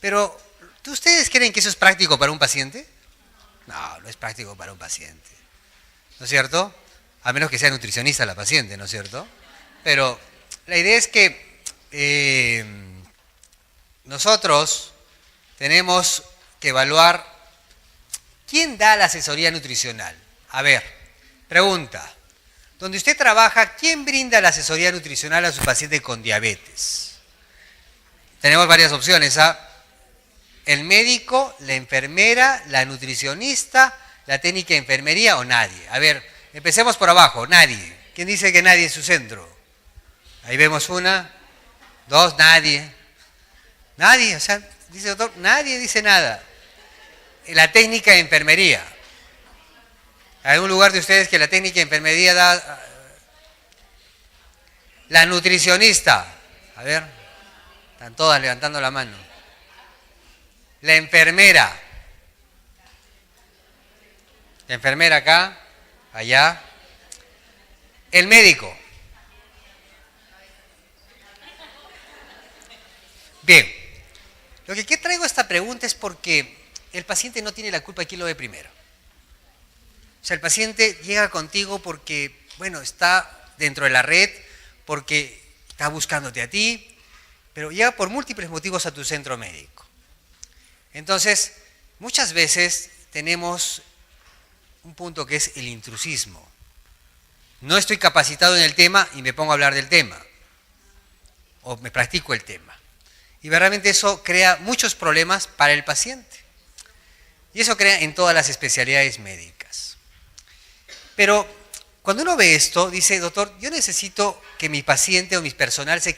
Pero, ¿ustedes creen que eso es práctico para un paciente? No, no es práctico para un paciente. ¿No es cierto? A menos que sea nutricionista la paciente, ¿no es cierto? Pero la idea es que nosotros tenemos que evaluar quién da la asesoría nutricional. A ver, pregunta. Donde usted trabaja, ¿quién brinda la asesoría nutricional a su paciente con diabetes? Tenemos varias opciones. El médico, la enfermera, la nutricionista, la técnica de enfermería o nadie. A ver, empecemos por abajo. Nadie. ¿Quién dice que nadie en su centro? Ahí vemos una, dos, nadie. Nadie, o sea, dice el doctor, nadie dice nada. La técnica de enfermería. ¿Hay algún lugar de ustedes que la técnica de enfermería da? La nutricionista. A ver, están todas levantando la mano. La enfermera. La enfermera acá, allá. El médico. Bien, lo que traigo esta pregunta es porque el paciente no tiene la culpa de quién lo ve primero. O sea, el paciente llega contigo porque, bueno, está dentro de la red, porque está buscándote a ti, pero llega por múltiples motivos a tu centro médico. Entonces, muchas veces tenemos un punto que es el intrusismo. No estoy capacitado en el tema y me pongo a hablar del tema, o me practico el tema. Y realmente eso crea muchos problemas para el paciente. Y eso crea en todas las especialidades médicas. Pero cuando uno ve esto, dice, doctor, yo necesito que mi paciente o mi personal se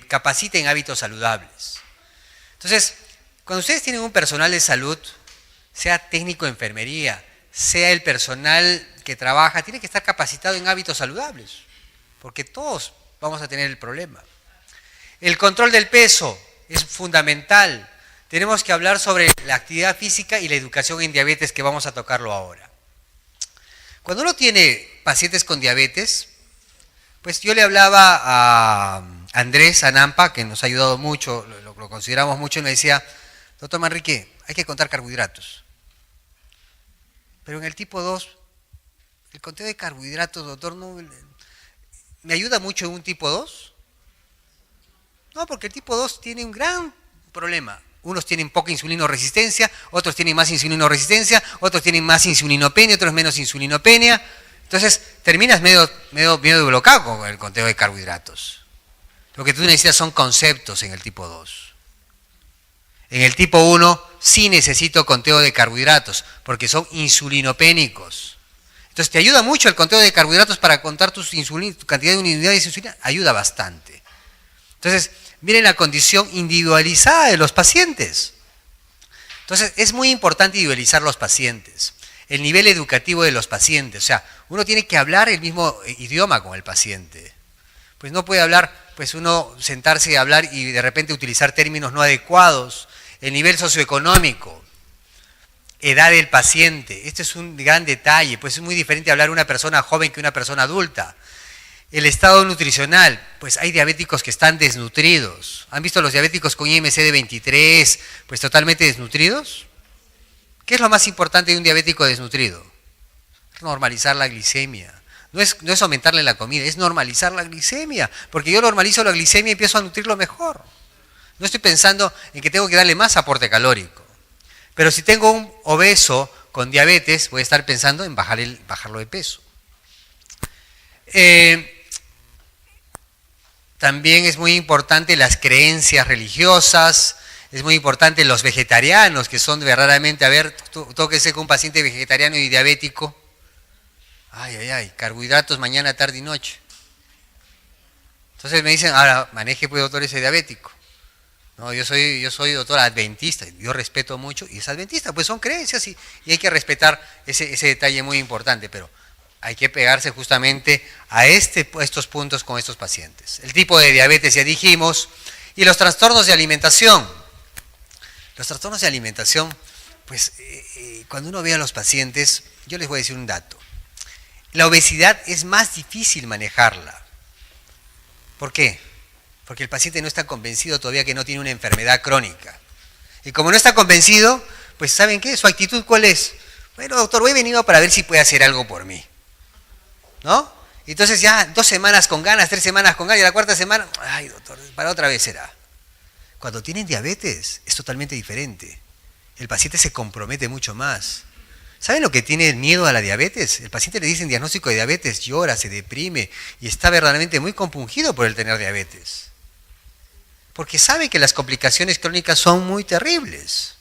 capacite en hábitos saludables. Entonces, cuando ustedes tienen un personal de salud, sea técnico de enfermería, sea el personal que trabaja, tiene que estar capacitado en hábitos saludables, porque todos vamos a tener el problema. El control del peso es fundamental. Tenemos que hablar sobre la actividad física y la educación en diabetes, que vamos a tocarlo ahora. Cuando uno tiene pacientes con diabetes, pues yo le hablaba a Andrés Anampa, que nos ha ayudado mucho, lo consideramos mucho, y me decía, doctor Manrique, hay que contar carbohidratos. Pero en el tipo 2, el conteo de carbohidratos, doctor, no me ayuda mucho en un tipo 2. No, porque el tipo 2 tiene un gran problema. Unos tienen poca insulinoresistencia, otros tienen más insulinoresistencia, otros tienen más insulinopenia, otros menos insulinopenia. Entonces terminas medio bloqueado con el conteo de carbohidratos. Lo que tú necesitas son conceptos en el tipo 2. En el tipo 1 sí necesito conteo de carbohidratos, porque son insulinopénicos. Entonces te ayuda mucho el conteo de carbohidratos para contar tu cantidad de unidades de insulina, ayuda bastante. Entonces, miren la condición individualizada de los pacientes. Entonces, es muy importante individualizar los pacientes, el nivel educativo de los pacientes. O sea, uno tiene que hablar el mismo idioma con el paciente. Pues no puede hablar, pues uno sentarse y hablar y de repente utilizar términos no adecuados. El nivel socioeconómico, edad del paciente. Este es un gran detalle, pues es muy diferente hablar una persona joven que una persona adulta. El estado nutricional, pues hay diabéticos que están desnutridos. ¿Han visto los diabéticos con IMC de 23, pues totalmente desnutridos? ¿Qué es lo más importante de un diabético desnutrido? Normalizar la glicemia. No es aumentarle la comida, es normalizar la glicemia. Porque yo normalizo la glicemia y empiezo a nutrirlo mejor. No estoy pensando en que tengo que darle más aporte calórico. Pero si tengo un obeso con diabetes, voy a estar pensando en bajarlo de peso. También es muy importante las creencias religiosas, es muy importante los vegetarianos, que son verdaderamente, a ver, tóquese con un paciente vegetariano y diabético. Ay, carbohidratos mañana, tarde y noche. Entonces me dicen, ahora maneje pues doctor ese diabético. No, yo soy doctor adventista, yo respeto mucho, y es adventista, pues son creencias y hay que respetar ese detalle muy importante, pero hay que pegarse justamente a estos puntos con estos pacientes. El tipo de diabetes ya dijimos, y los trastornos de alimentación. Los trastornos de alimentación, pues cuando uno ve a los pacientes, yo les voy a decir un dato. La obesidad es más difícil manejarla. ¿Por qué? porque el paciente no está convencido todavía que no tiene una enfermedad crónica. Y como no está convencido, pues ¿saben qué? ¿Su actitud cuál es? Bueno, doctor, he venido para ver si puede hacer algo por mí. ¿No? Entonces ya 2 semanas con ganas, 3 semanas con ganas, y la 4ª semana, ay doctor, para otra vez será. Cuando tienen diabetes es totalmente diferente. El paciente se compromete mucho más. ¿Saben lo que tiene el miedo a la diabetes? El paciente le dicen diagnóstico de diabetes, llora, se deprime y está verdaderamente muy compungido por el tener diabetes. Porque sabe que las complicaciones crónicas son muy terribles.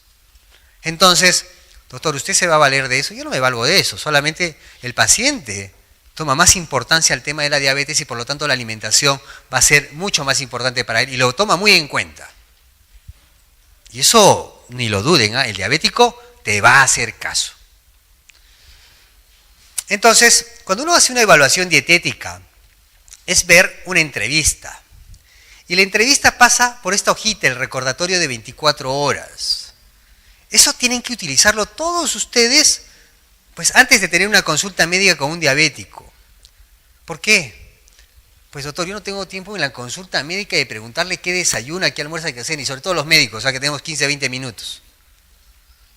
Entonces, doctor, ¿usted se va a valer de eso? Yo no me valgo de eso, solamente el paciente toma más importancia al tema de la diabetes y por lo tanto la alimentación va a ser mucho más importante para él y lo toma muy en cuenta. Y eso ni lo duden, ¿eh? El diabético te va a hacer caso. Entonces, cuando uno hace una evaluación dietética, es ver una entrevista. Y la entrevista pasa por esta hojita, el recordatorio de 24 horas. Eso tienen que utilizarlo todos ustedes, pues antes de tener una consulta médica con un diabético. ¿Por qué? Pues doctor, yo no tengo tiempo en la consulta médica de preguntarle qué desayuna, qué almuerza hay que hacer, y sobre todo los médicos, o sea que tenemos 15, 20 minutos.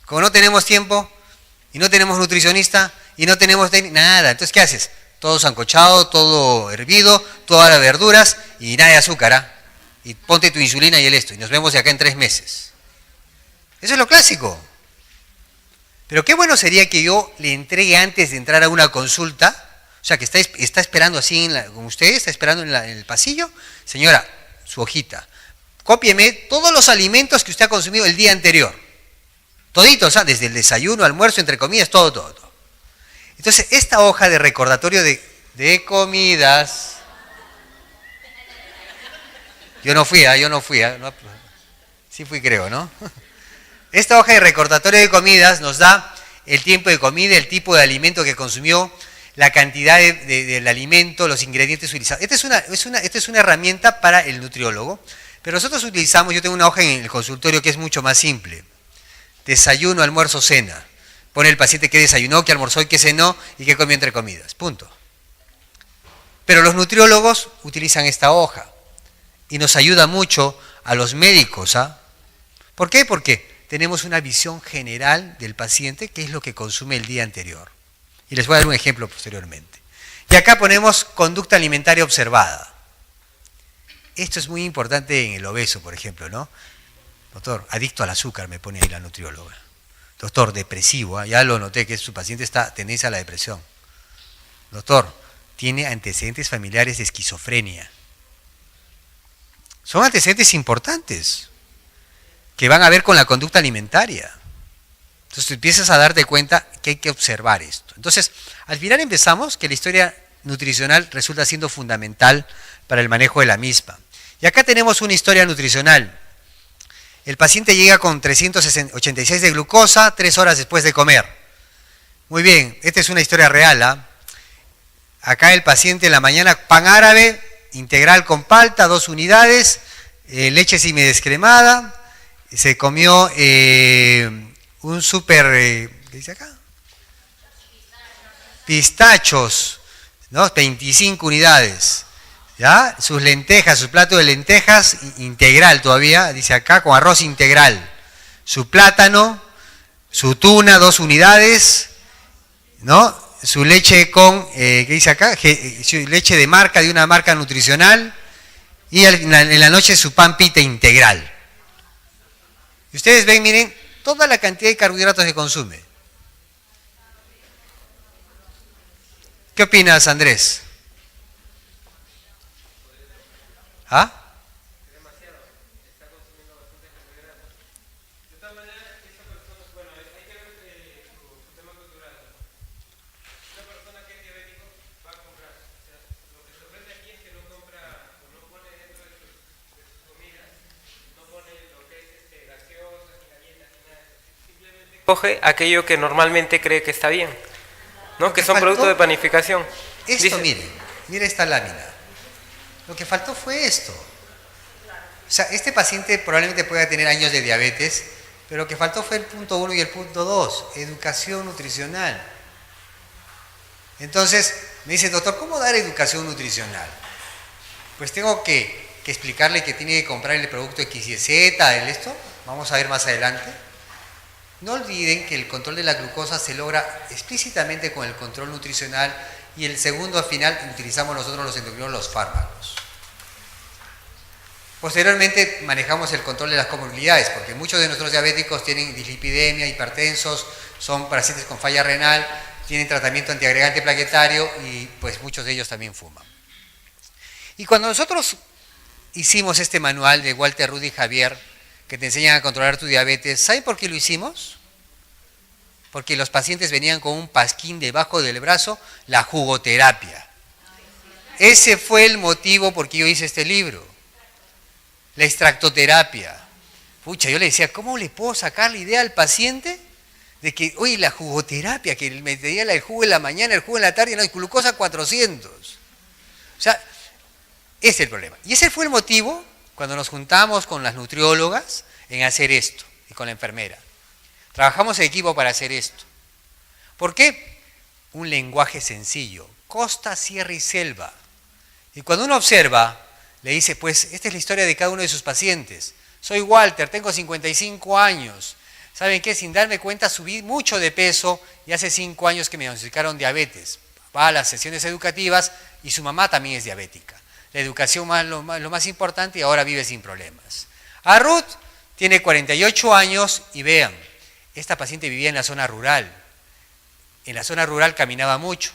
Como no tenemos tiempo, y no tenemos nutricionista, y no tenemos nada, entonces ¿qué haces? Todo sancochado, todo hervido, todas las verduras, y nada de azúcar, ¿ah? Y ponte tu insulina y y nos vemos de acá en 3 meses. Eso es lo clásico. Pero qué bueno sería que yo le entregue antes de entrar a una consulta, o sea, que está esperando así, como usted está esperando en el pasillo. Señora, su hojita. Cópieme todos los alimentos que usted ha consumido el día anterior. Todito, o sea, desde el desayuno, almuerzo, entre comidas, todo. Entonces, esta hoja de recordatorio de comidas. Yo no fui. No, sí fui, creo, ¿no? Esta hoja de recordatorio de comidas nos da el tiempo de comida, el tipo de alimento que consumió, la cantidad del alimento, los ingredientes utilizados. Esta es una herramienta para el nutriólogo, pero nosotros utilizamos, yo tengo una hoja en el consultorio que es mucho más simple. Desayuno, almuerzo, cena. Pone el paciente qué desayunó, qué almorzó y qué cenó y qué comió entre comidas. Punto. Pero los nutriólogos utilizan esta hoja y nos ayuda mucho a los médicos. ¿Ah? ¿Por qué? Porque tenemos una visión general del paciente, qué es lo que consume el día anterior. Y les voy a dar un ejemplo posteriormente. Y acá ponemos conducta alimentaria observada. Esto es muy importante en el obeso, por ejemplo, ¿no? Doctor, adicto al azúcar, me pone ahí la nutrióloga. Doctor, depresivo, ¿eh? Ya lo noté que su paciente está tendencia a la depresión. Doctor, tiene antecedentes familiares de esquizofrenia. Son antecedentes importantes que van a ver con la conducta alimentaria. Entonces tú empiezas a darte cuenta que hay que observar esto. Entonces, al final empezamos que la historia nutricional resulta siendo fundamental para el manejo de la misma. Y acá tenemos una historia nutricional. El paciente llega con 386 de glucosa 3 horas después de comer. Muy bien, esta es una historia real. ¿Ah? Acá el paciente en la mañana, pan árabe, integral con palta, 2 unidades, leche semidescremada, se comió un súper, ¿qué dice acá? Pistachos, ¿no? 25 unidades. ¿Ya? Sus lentejas, su plato de lentejas integral todavía, dice acá, con arroz integral. Su plátano, su tuna, 2 unidades, ¿no? Su leche con, ¿qué dice acá? Su leche de marca, de una marca nutricional. Y en la noche su pan pita integral. Y ustedes ven, miren, toda la cantidad de carbohidratos que consume. ¿Qué opinas, Andrés? ¿Ah? Demasiado, está consumiendo bastante carbohidratos. De todas maneras, esa persona, bueno, hay que ver su tema cultural. Una persona que es diabético va a comprar. O sea, lo que sorprende aquí es que no compra o no pone dentro de sus comidas, no pone lo que es gaseosas, ni galletas, ni nada. Simplemente coge aquello que normalmente cree que está bien, ¿no? Que son productos de panificación. Esto, mire esta lámina. Lo que faltó fue esto. O sea, este paciente probablemente pueda tener años de diabetes, pero lo que faltó fue el punto 1 y el punto 2, educación nutricional. Entonces, me dice, doctor, ¿cómo dar educación nutricional? Pues tengo que que explicarle que tiene que comprar el producto X y Z, el esto, vamos a ver más adelante. No olviden que el control de la glucosa se logra explícitamente con el control nutricional y el segundo al final utilizamos nosotros los endocrinos, los fármacos. Posteriormente manejamos el control de las comorbilidades, porque muchos de nuestros diabéticos tienen dislipidemia, hipertensos, son pacientes con falla renal, tienen tratamiento antiagregante plaquetario y pues muchos de ellos también fuman. Y cuando nosotros hicimos este manual de Walter, Rudy y Javier, que te enseñan a controlar tu diabetes, ¿saben por qué lo hicimos? Porque los pacientes venían con un pasquín debajo del brazo, la jugoterapia. Ese fue el motivo por qué yo hice este libro. La extractoterapia. Pucha, yo le decía, ¿cómo le puedo sacar la idea al paciente de que, oye, la jugoterapia, que me tenía el jugo en la mañana, el jugo en la tarde, no, glucosa 400? O sea, ese es el problema. Y ese fue el motivo cuando nos juntamos con las nutriólogas en hacer esto y con la enfermera. Trabajamos en equipo para hacer esto. ¿Por qué? Un lenguaje sencillo, costa, sierra y selva. Y cuando uno observa, le dice, pues esta es la historia de cada uno de sus pacientes. Soy Walter, tengo 55 años. ¿Saben qué? Sin darme cuenta subí mucho de peso y hace 5 años que me diagnosticaron diabetes. Va a las sesiones educativas y su mamá también es diabética. La educación es lo más importante y ahora vive sin problemas. A Ruth tiene 48 años y vean, esta paciente vivía en la zona rural. En la zona rural caminaba mucho,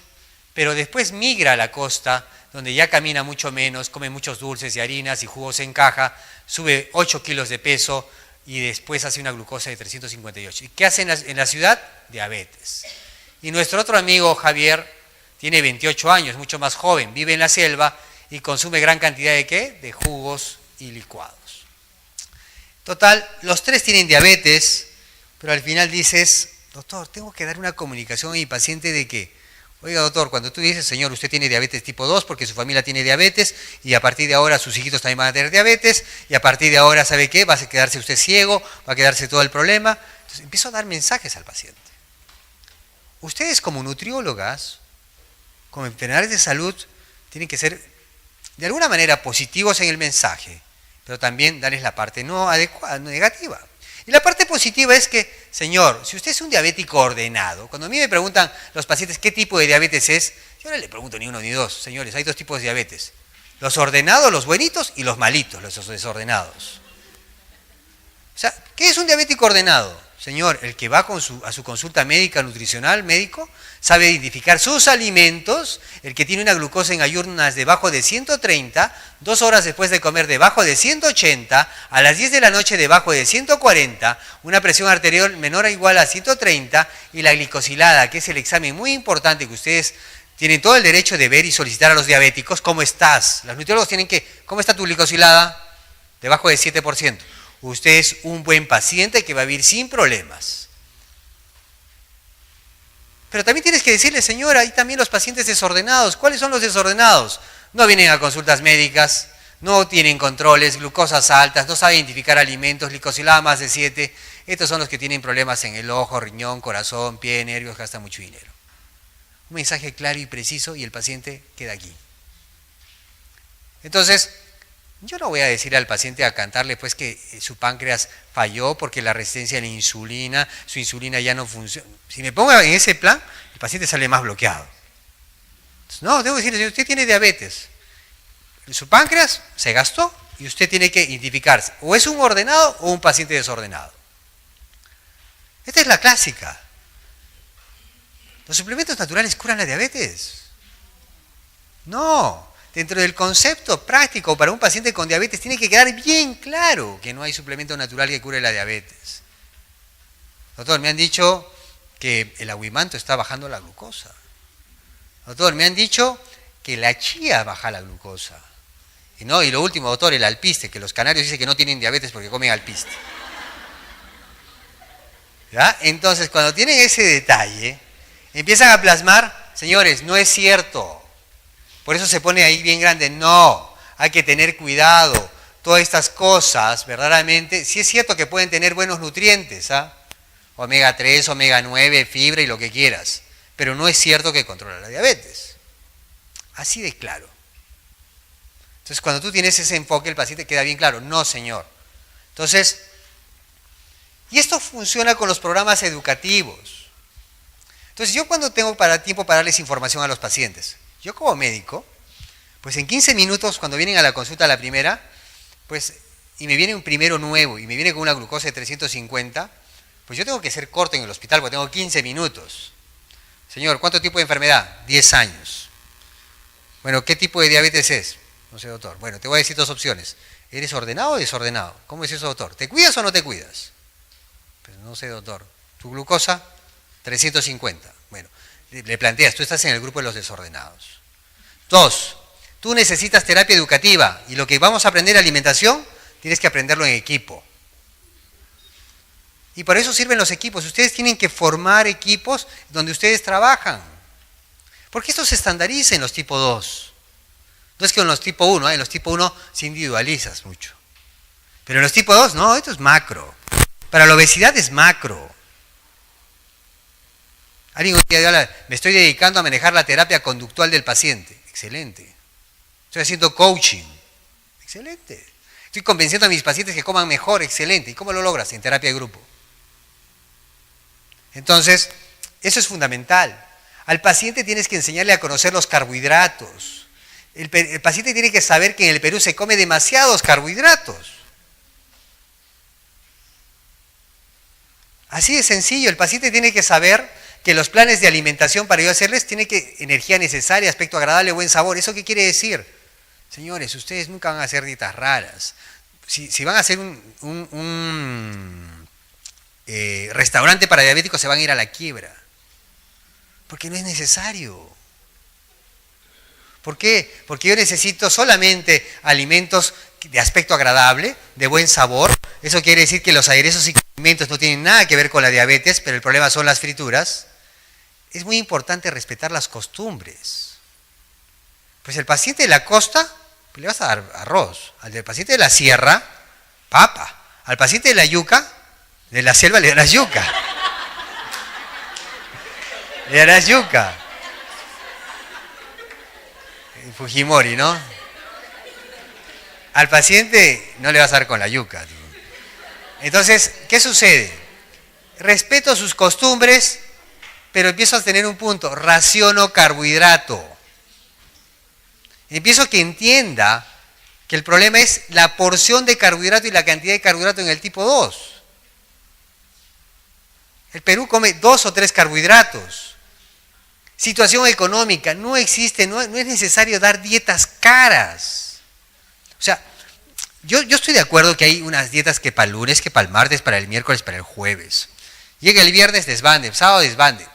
pero después migra a la costa, donde ya camina mucho menos, come muchos dulces y harinas y jugos en caja, sube 8 kilos de peso y después hace una glucosa de 358. ¿Y qué hace en la ciudad? Diabetes. Y nuestro otro amigo Javier tiene 28 años, mucho más joven, vive en la selva y consume gran cantidad de ¿qué? De jugos y licuados. Total, los tres tienen diabetes, pero al final dices, doctor, tengo que dar una comunicación a mi paciente de que, oiga doctor, cuando tú dices, señor, usted tiene diabetes tipo 2 porque su familia tiene diabetes y a partir de ahora sus hijitos también van a tener diabetes y a partir de ahora, ¿sabe qué? Va a quedarse usted ciego, va a quedarse todo el problema. Entonces empiezo a dar mensajes al paciente. Ustedes como nutriólogas, como enfermeras de salud, tienen que ser de alguna manera positivos en el mensaje, pero también darles la parte no adecuada, no negativa. Y la parte positiva es que, señor, si usted es un diabético ordenado, cuando a mí me preguntan los pacientes qué tipo de diabetes es, yo no le pregunto ni uno ni dos, señores, hay 2 tipos de diabetes. Los ordenados, los buenitos, y los malitos, los desordenados. O sea, ¿qué es un diabético ordenado? Señor, el que va a su consulta médica, nutricional, médico, sabe identificar sus alimentos, el que tiene una glucosa en ayunas debajo de 130, 2 horas después de comer debajo de 180, a las 10 de la noche debajo de 140, una presión arterial menor o igual a 130 y la glicosilada, que es el examen muy importante que ustedes tienen todo el derecho de ver y solicitar a los diabéticos, ¿cómo estás? Los nutriólogos tienen que, ¿cómo está tu glicosilada? Debajo de 7%. Usted es un buen paciente que va a vivir sin problemas. Pero también tienes que decirle, señora, hay también los pacientes desordenados. ¿Cuáles son los desordenados? No vienen a consultas médicas, no tienen controles, glucosas altas, no saben identificar alimentos, glicosilada más de 7. Estos son los que tienen problemas en el ojo, riñón, corazón, pie, nervios, gastan mucho dinero. Un mensaje claro y preciso y el paciente queda aquí. Entonces, yo no voy a decir al paciente a cantarle pues que su páncreas falló porque la resistencia a la insulina, su insulina ya no funciona. Si me pongo en ese plan, el paciente sale más bloqueado. Entonces, no, debo decirle, usted tiene diabetes. Su páncreas se gastó y usted tiene que identificarse. O es un ordenado o un paciente desordenado. Esta es la clásica. ¿Los suplementos naturales curan la diabetes? No. Dentro del concepto práctico para un paciente con diabetes tiene que quedar bien claro que no hay suplemento natural que cure la diabetes. Doctor, me han dicho que el aguimanto está bajando la glucosa. Doctor, me han dicho que la chía baja la glucosa. Y lo último, doctor, el alpiste, que los canarios dicen que no tienen diabetes porque comen alpiste. ¿Ya? Entonces, cuando tienen ese detalle, empiezan a plasmar, señores, no es cierto. Por eso se pone ahí bien grande, no, hay que tener cuidado. Todas estas cosas, verdaderamente, sí es cierto que pueden tener buenos nutrientes, ¿ah? Omega 3, omega 9, fibra y lo que quieras, pero no es cierto que controla la diabetes. Así de claro. Entonces, cuando tú tienes ese enfoque, el paciente queda bien claro, no, señor. Entonces, y esto funciona con los programas educativos. Entonces, yo cuando tengo tiempo para darles información a los pacientes, yo como médico, pues en 15 minutos, cuando vienen a la consulta la primera, pues, y me viene un primero nuevo, y me viene con una glucosa de 350, pues yo tengo que ser corto en el hospital, porque tengo 15 minutos. Señor, ¿cuánto tipo de enfermedad? 10 años. Bueno, ¿qué tipo de diabetes es? No sé, doctor. Bueno, te voy a decir dos opciones. ¿Eres ordenado o desordenado? ¿Cómo es eso, doctor? ¿Te cuidas o no te cuidas? Pues no sé, doctor. ¿Tu glucosa? 350. Bueno, le planteas, tú estás en el grupo de los desordenados. 2, tú necesitas terapia educativa y lo que vamos a aprender alimentación, tienes que aprenderlo en equipo. Y para eso sirven los equipos. Ustedes tienen que formar equipos donde ustedes trabajan. Porque esto se estandariza en los tipo 2. No es que en los tipo 1, en los tipo 1 se individualizas mucho. Pero en los tipo 2, no, esto es macro. Para la obesidad es macro. Alguien un día dijo, me estoy dedicando a manejar la terapia conductual del paciente. Excelente. Estoy haciendo coaching. Excelente. Estoy convenciendo a mis pacientes que coman mejor. Excelente. ¿Y cómo lo logras? En terapia de grupo. Entonces, eso es fundamental. Al paciente tienes que enseñarle a conocer los carbohidratos. El paciente tiene que saber que en el Perú se come demasiados carbohidratos. Así de sencillo, el paciente tiene que saber que los planes de alimentación para yo hacerles tiene que energía necesaria, aspecto agradable, buen sabor. ¿Eso qué quiere decir? Señores, ustedes nunca van a hacer dietas raras. Si van a hacer un restaurante para diabéticos, se van a ir a la quiebra. Porque no es necesario. ¿Por qué? Porque yo necesito solamente alimentos de aspecto agradable, de buen sabor. Eso quiere decir que los aderezos y condimentos no tienen nada que ver con la diabetes, pero el problema son las frituras. Es muy importante respetar las costumbres. Pues el paciente de la costa, pues le vas a dar arroz. Al del paciente de la sierra, papa. Al paciente de la yuca, de la selva le darás yuca. Le darás yuca. Fujimori, ¿no? Al paciente no le vas a dar con la yuca. Entonces, ¿qué sucede? Respeto sus costumbres, pero empiezo a tener un punto, raciono carbohidrato. Empiezo a que entienda que el problema es la porción de carbohidrato y la cantidad de carbohidrato en el tipo 2. El Perú come 2 o 3 carbohidratos. Situación económica, no existe, no es necesario dar dietas caras. O sea, yo estoy de acuerdo que hay unas dietas que para el lunes, que para el martes, para el miércoles, para el jueves. Llega el viernes, desbande, sábado, desbande.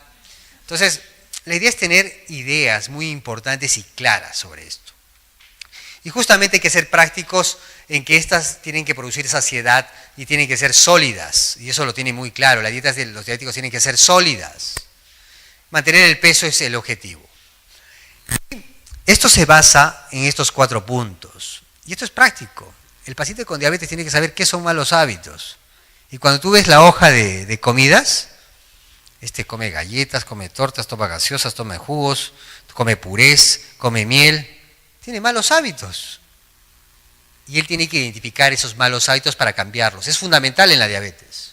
Entonces, la idea es tener ideas muy importantes y claras sobre esto. Y justamente hay que ser prácticos en que estas tienen que producir saciedad y tienen que ser sólidas. Y eso lo tiene muy claro, las dietas de los diabéticos tienen que ser sólidas. Mantener el peso es el objetivo. Esto se basa en estos 4 puntos. Y esto es práctico. El paciente con diabetes tiene que saber qué son malos hábitos. Y cuando tú ves la hoja de comidas, come galletas, come tortas, toma gaseosas, toma jugos, come purés, come miel. Tiene malos hábitos. Y él tiene que identificar esos malos hábitos para cambiarlos. Es fundamental en la diabetes.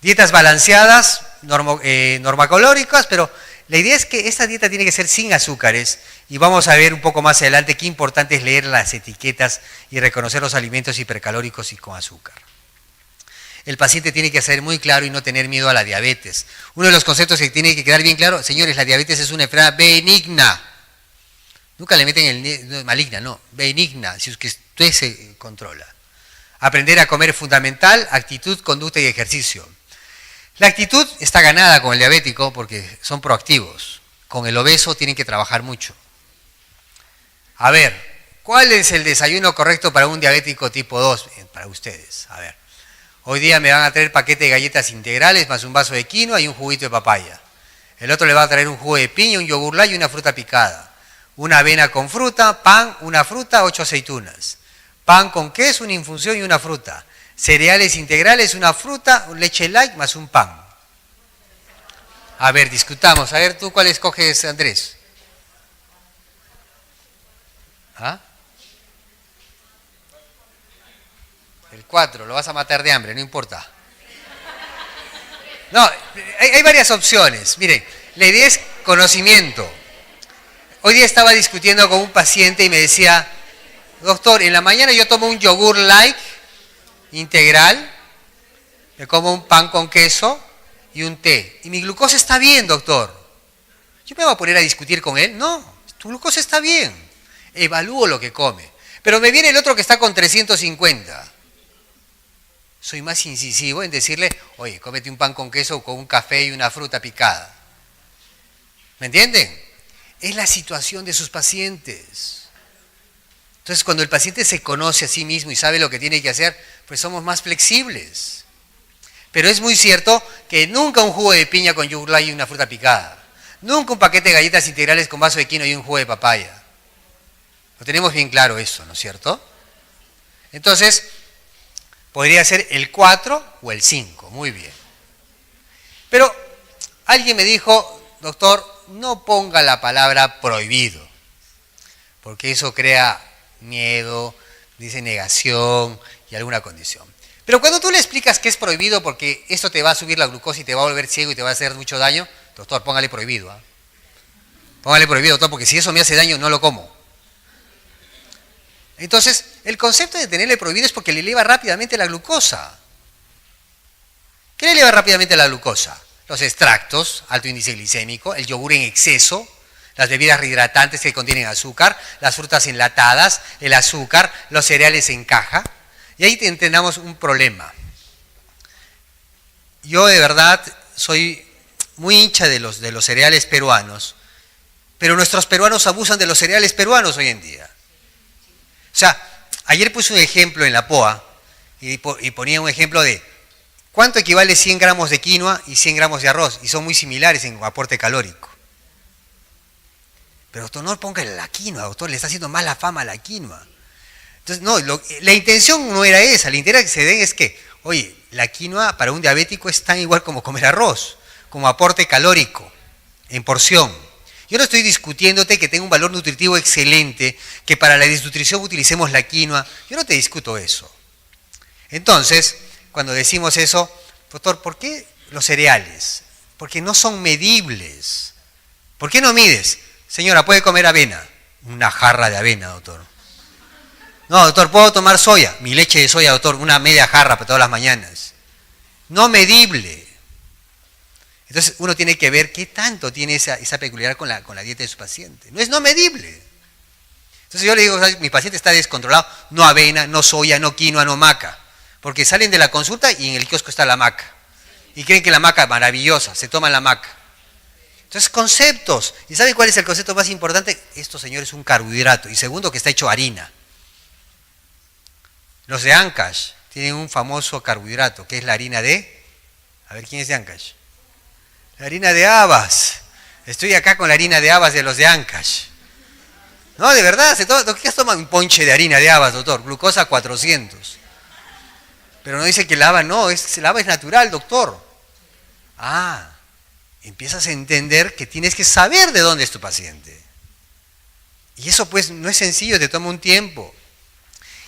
Dietas balanceadas, normacalóricas, pero la idea es que esta dieta tiene que ser sin azúcares y vamos a ver un poco más adelante qué importante es leer las etiquetas y reconocer los alimentos hipercalóricos y con azúcar. El paciente tiene que ser muy claro y no tener miedo a la diabetes. Uno de los conceptos que tiene que quedar bien claro, señores, la diabetes es una enfermedad benigna. Nunca le meten maligna, no, benigna, si es que usted se controla. Aprender a comer es fundamental, actitud, conducta y ejercicio. La actitud está ganada con el diabético porque son proactivos. Con el obeso tienen que trabajar mucho. A ver, ¿cuál es el desayuno correcto para un diabético tipo 2? Para ustedes, a ver. Hoy día me van a traer paquete de galletas integrales más un vaso de quinoa y un juguito de papaya. El otro le va a traer un jugo de piña, un yogur light y una fruta picada. Una avena con fruta, pan, una fruta, 8 aceitunas. Pan con queso, una infusión y una fruta. Cereales integrales, una fruta, leche light más un pan. A ver, discutamos. A ver, ¿tú cuál escoges, Andrés? ¿Ah? El 4, lo vas a matar de hambre, no importa. No, hay varias opciones. Miren, la idea es conocimiento. Hoy día estaba discutiendo con un paciente y me decía, doctor, en la mañana yo tomo un yogur light integral, me como un pan con queso y un té. Y mi glucosa está bien, doctor. ¿Yo me voy a poner a discutir con él? No, tu glucosa está bien. Evalúo lo que come. Pero me viene el otro que está con 350. Soy más incisivo en decirle, oye, cómete un pan con queso con un café y una fruta picada. ¿Me entienden? Es la situación de sus pacientes. Entonces, cuando el paciente se conoce a sí mismo y sabe lo que tiene que hacer, pues somos más flexibles. Pero es muy cierto que nunca un jugo de piña con yogur light y una fruta picada. Nunca un paquete de galletas integrales con vaso de quinoa y un jugo de papaya. Lo tenemos bien claro eso, ¿no es cierto? Entonces, podría ser el 4 o el 5, muy bien. Pero alguien me dijo, doctor, no ponga la palabra prohibido, porque eso crea miedo, dice negación y alguna condición. Pero cuando tú le explicas que es prohibido porque esto te va a subir la glucosa y te va a volver ciego y te va a hacer mucho daño, doctor, póngale prohibido. ¿Eh? Póngale prohibido, doctor, porque si eso me hace daño, no lo como. Entonces, el concepto de tenerle prohibido es porque le eleva rápidamente la glucosa. ¿Qué le eleva rápidamente la glucosa? Los extractos, alto índice glicémico, el yogur en exceso, las bebidas rehidratantes que contienen azúcar, las frutas enlatadas, el azúcar, los cereales en caja. Y ahí tenemos un problema. Yo de verdad soy muy hincha de los cereales peruanos, pero nuestros peruanos abusan de los cereales peruanos hoy en día. O sea, ayer puse un ejemplo en la POA y ponía un ejemplo de cuánto equivale 100 gramos de quinoa y 100 gramos de arroz, y son muy similares en aporte calórico. Pero doctor, no ponga la quinoa, doctor, le está haciendo mala fama a la quinoa. Entonces, no, la intención no era esa, la intención que se den es que, oye, la quinoa para un diabético es tan igual como comer arroz, como aporte calórico, en porción. Yo no estoy discutiéndote que tenga un valor nutritivo excelente, que para la desnutrición utilicemos la quinoa, yo no te discuto eso. Entonces, cuando decimos eso, doctor, ¿por qué los cereales? Porque no son medibles. ¿Por qué no mides? Señora, ¿puede comer avena? Una jarra de avena, doctor. No, doctor, ¿puedo tomar soya? Mi leche de soya, doctor, una media jarra para todas las mañanas. No medible. Entonces uno tiene que ver qué tanto tiene esa peculiaridad con la dieta de su paciente. No es no medible. Entonces yo le digo, mi paciente está descontrolado, no avena, no soya, no quinoa, no maca. Porque salen de la consulta y en el kiosco está la maca. Y creen que la maca es maravillosa, se toman la maca. Entonces conceptos. ¿Y saben cuál es el concepto más importante? Esto, señor, es un carbohidrato. Y segundo, que está hecho harina. Los de Ancash tienen un famoso carbohidrato, que es la harina de... A ver, ¿quién es de Ancash? La harina de habas. Estoy acá con la harina de habas de los de Ancash. No, de verdad, ¿qué toman un ponche de harina de habas, doctor? Glucosa 400. Pero no dice que el haba no, el haba es natural, doctor. Ah, empiezas a entender que tienes que saber de dónde es tu paciente. Y eso pues no es sencillo, te toma un tiempo.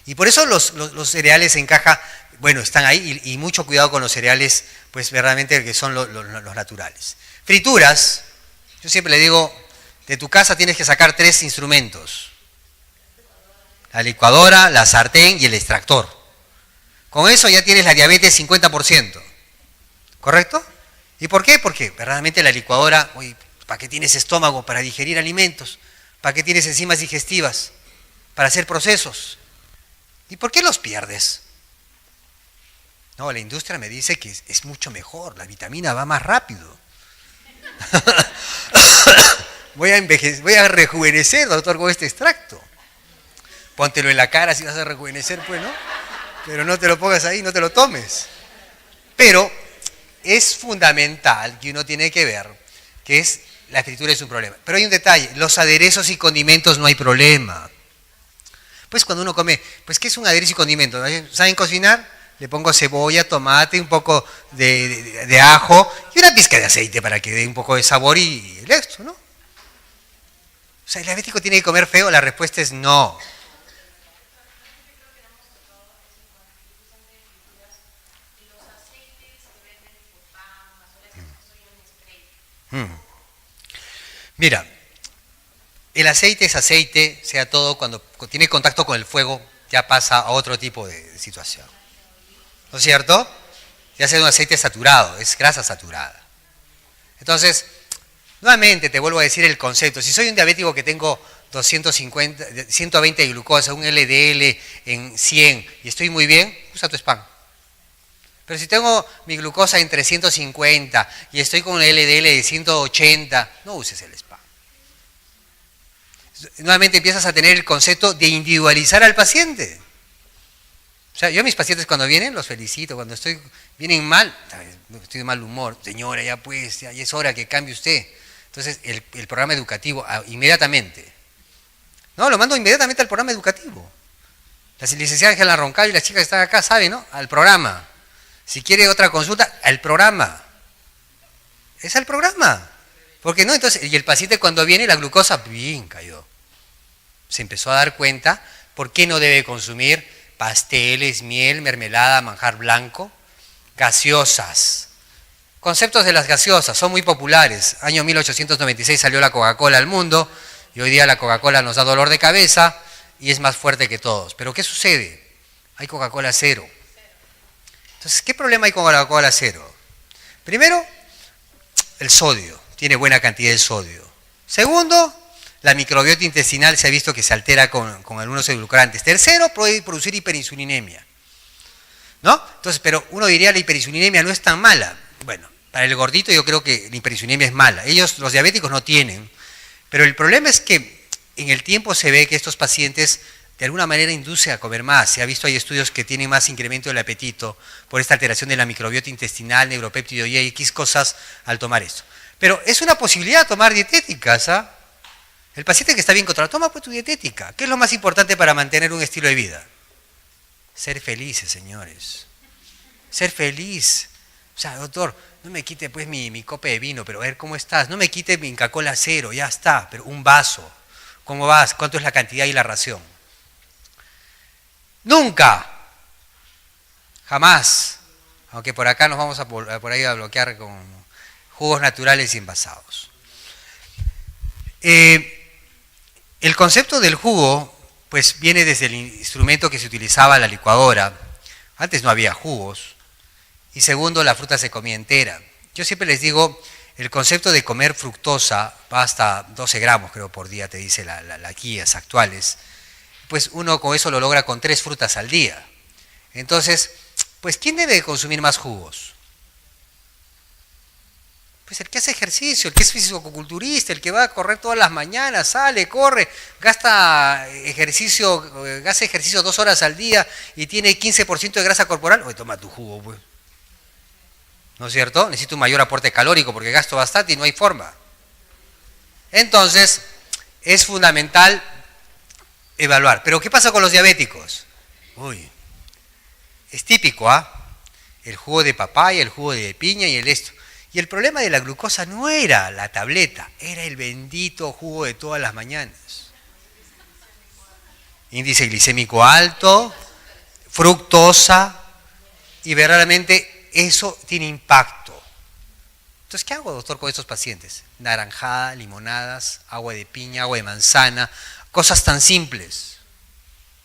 Y por eso los cereales en caja, bueno, están ahí y mucho cuidado con los cereales, pues verdaderamente que son los naturales. Frituras, yo siempre le digo, de tu casa tienes que sacar 3 instrumentos. La licuadora, la sartén y el extractor. Con eso ya tienes la diabetes 50%. ¿Correcto? ¿Y por qué? Porque verdaderamente la licuadora, oye, ¿para qué tienes estómago? Para digerir alimentos. ¿Para qué tienes enzimas digestivas? Para hacer procesos. ¿Y por qué los pierdes? No, la industria me dice que es mucho mejor, la vitamina va más rápido. Voy a rejuvenecer, doctor, con este extracto. Póntelo en la cara si vas a rejuvenecer, pues, ¿no? Pero no te lo pongas ahí, no te lo tomes. Pero es fundamental que uno tiene que ver que la fritura es un problema. Pero hay un detalle, los aderezos y condimentos no hay problema. Pues cuando uno come, pues ¿qué es un aderezo y condimento? ¿Saben cocinar? Le pongo cebolla, tomate, un poco de ajo y una pizca de aceite para que dé un poco de sabor y el resto, ¿no? O sea, ¿el diabético tiene que comer feo? La respuesta es no. Mm. Mira, el aceite es aceite, sea todo, cuando tiene contacto con el fuego ya pasa a otro tipo de situación. ¿No es cierto? Ya sea un aceite saturado, es grasa saturada. Entonces, nuevamente te vuelvo a decir el concepto. Si soy un diabético que tengo 120 de glucosa, un LDL en 100 y estoy muy bien, usa tu spam. Pero si tengo mi glucosa en 350 y estoy con un LDL de 180, no uses el spam. Nuevamente empiezas a tener el concepto de individualizar al paciente. O sea, yo a mis pacientes cuando vienen los felicito, cuando vienen mal, estoy de mal humor, señora, ya pues, ya es hora que cambie usted. Entonces, el programa educativo, inmediatamente. No, lo mando inmediatamente al programa educativo. La licenciada Ángela Roncal y las chicas que están acá saben, ¿no? Al programa. Si quiere otra consulta, al programa. Es al programa. Porque no, entonces, y el paciente cuando viene, la glucosa, bien, cayó. Se empezó a dar cuenta por qué no debe consumir pasteles, miel, mermelada, manjar blanco, gaseosas. Conceptos de las gaseosas son muy populares. Año 1896 salió la Coca-Cola al mundo y hoy día la Coca-Cola nos da dolor de cabeza y es más fuerte que todos. ¿Pero qué sucede? Hay Coca-Cola cero. Entonces, ¿qué problema hay con la Coca-Cola cero? Primero, el sodio. Tiene buena cantidad de sodio. Segundo, la microbiota intestinal se ha visto que se altera con algunos edulcorantes. Tercero, puede producir hiperinsulinemia. ¿No? Entonces, pero uno diría la hiperinsulinemia no es tan mala. Bueno, para el gordito yo creo que la hiperinsulinemia es mala. Ellos, los diabéticos, no tienen. Pero el problema es que en el tiempo se ve que estos pacientes de alguna manera induce a comer más. Se ha visto, hay estudios que tienen más incremento del apetito por esta alteración de la microbiota intestinal, neuropéptido Y, X cosas al tomar esto. Pero es una posibilidad tomar dietéticas, ¿ah? El paciente que está bien controlado, toma pues tu dietética. ¿Qué es lo más importante para mantener un estilo de vida? Ser felices, señores. Ser feliz. O sea, doctor, no me quite pues mi copa de vino, pero a ver cómo estás. No me quite mi Coca-Cola cero, ya está, pero un vaso. ¿Cómo vas? ¿Cuánto es la cantidad y la ración? Nunca, jamás, aunque por acá nos vamos por ahí a bloquear con jugos naturales y envasados. El concepto del jugo, pues viene desde el instrumento que se utilizaba, la licuadora. Antes no había jugos. Y segundo, la fruta se comía entera. Yo siempre les digo, el concepto de comer fructosa va hasta 12 gramos, creo, por día, te dice las guías actuales. Pues uno con eso lo logra con 3 frutas al día. Entonces, pues ¿quién debe consumir más jugos? Pues el que hace ejercicio, el que es fisicoculturista, el que va a correr todas las mañanas, sale, corre, gasta ejercicio 2 horas al día y tiene 15% de grasa corporal. Oye, toma tu jugo, pues. ¿No es cierto? Necesito un mayor aporte calórico porque gasto bastante y no hay forma. Entonces, es fundamental evaluar. Pero ¿qué pasa con los diabéticos? Uy, es típico, ¿ah? El jugo de papaya, el jugo de piña y el esto. Y el problema de la glucosa no era la tableta, era el bendito jugo de todas las mañanas. Índice glicémico alto, fructosa, y verdaderamente eso tiene impacto. Entonces, ¿qué hago, doctor, con estos pacientes? Naranjada, limonadas, agua de piña, agua de manzana, cosas tan simples,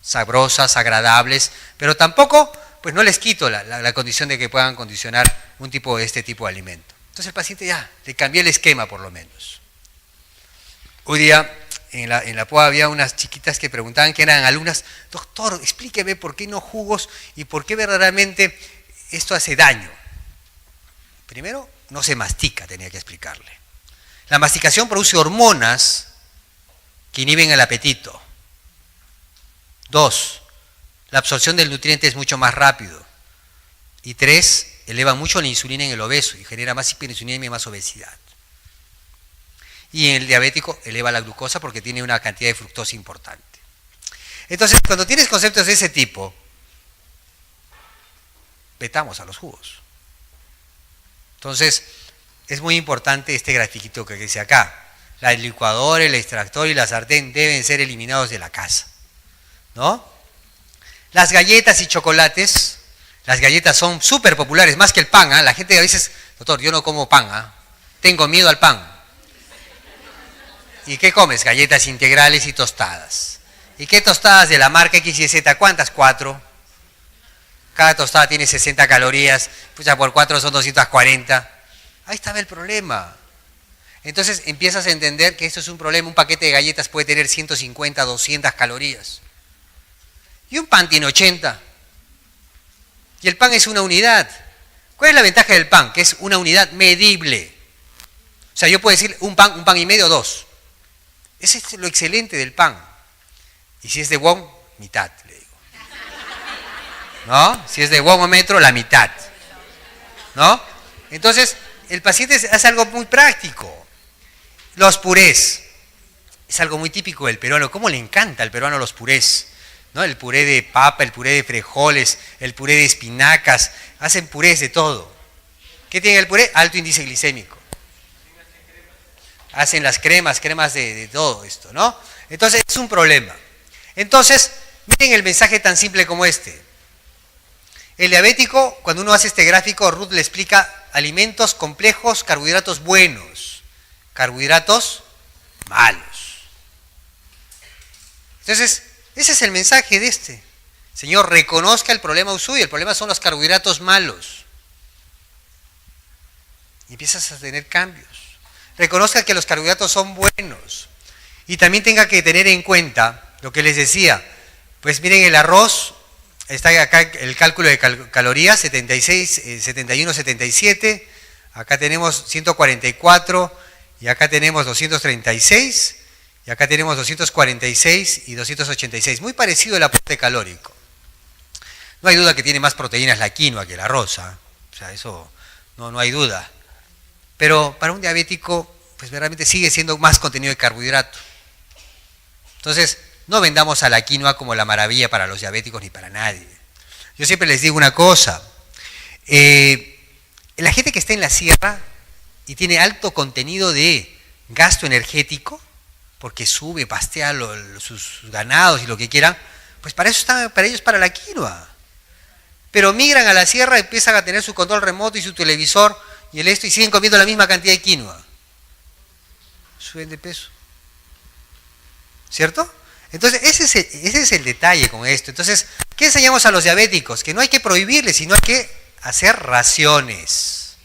sabrosas, agradables, pero tampoco, pues no les quito la condición de que puedan condicionar este tipo de alimento. Entonces el paciente ya, le cambié el esquema por lo menos. Hoy día en la PUA había unas chiquitas que preguntaban, que eran alumnas, doctor, explíqueme por qué no jugos y por qué verdaderamente esto hace daño. Primero, no se mastica, tenía que explicarle. La masticación produce hormonas que inhiben el apetito. 2, la absorción del nutriente es mucho más rápido. Y 3, eleva mucho la insulina en el obeso y genera más hiperinsulinemia y más obesidad. Y en el diabético eleva la glucosa porque tiene una cantidad de fructosa importante. Entonces, cuando tienes conceptos de ese tipo, vetamos a los jugos. Entonces, es muy importante este grafiquito que dice acá. La licuadora, el extractor y la sartén deben ser eliminados de la casa, ¿no? Las galletas y chocolates, las galletas son súper populares, más que el pan, ¿eh? La gente a veces, doctor, yo no como pan, ¿eh? Tengo miedo al pan. ¿Y qué comes? Galletas integrales y tostadas. ¿Y qué tostadas de la marca X y Z? ¿Cuántas? 4. Cada tostada tiene 60 calorías, pues ya por 4 son 240. Ahí estaba el problema. Entonces empiezas a entender que esto es un problema. Un paquete de galletas puede tener 150, 200 calorías. Y un pan tiene 80. Y el pan es una unidad. ¿Cuál es la ventaja del pan? Que es una unidad medible. O sea, yo puedo decir un pan y medio, 2. Ese es lo excelente del pan. Y si es de won, mitad, le digo. ¿No? Si es de won o metro, la mitad. ¿No? Entonces, el paciente hace algo muy práctico. Los purés. Es algo muy típico del peruano. ¿Cómo le encanta al peruano los purés? ¿No? El puré de papa, el puré de frijoles, el puré de espinacas. Hacen purés de todo. ¿Qué tiene el puré? Alto índice glicémico. Hacen las cremas de todo esto, ¿no? Entonces es un problema. Entonces, miren el mensaje tan simple como este. El diabético, cuando uno hace este gráfico, Ruth le explica alimentos complejos, carbohidratos buenos, carbohidratos malos. Entonces, ese es el mensaje de este. Señor, reconozca el problema suyo, el problema son los carbohidratos malos. Y empiezas a tener cambios. Reconozca que los carbohidratos son buenos. Y también tenga que tener en cuenta lo que les decía. Pues miren, el arroz, está acá el cálculo de calorías, 76, 71, 77. Acá tenemos 144 y acá tenemos 236 y acá tenemos 246 y 286. Muy parecido el aporte calórico. No hay duda que tiene más proteínas la quinoa que el arroz. O sea, eso no hay duda. Pero para un diabético, pues realmente sigue siendo más contenido de carbohidrato. Entonces, no vendamos a la quinoa como la maravilla para los diabéticos ni para nadie. Yo siempre les digo una cosa. La gente que está en la sierra y tiene alto contenido de gasto energético, porque sube, pastea sus ganados y lo que quieran, pues para eso está, para ellos para la quinoa. Pero migran a la sierra, empiezan a tener su control remoto y su televisor y y siguen comiendo la misma cantidad de quinoa. Suben de peso. ¿Cierto? Entonces, ese es el detalle con esto. Entonces, ¿qué enseñamos a los diabéticos? Que no hay que prohibirles, sino hay que hacer raciones.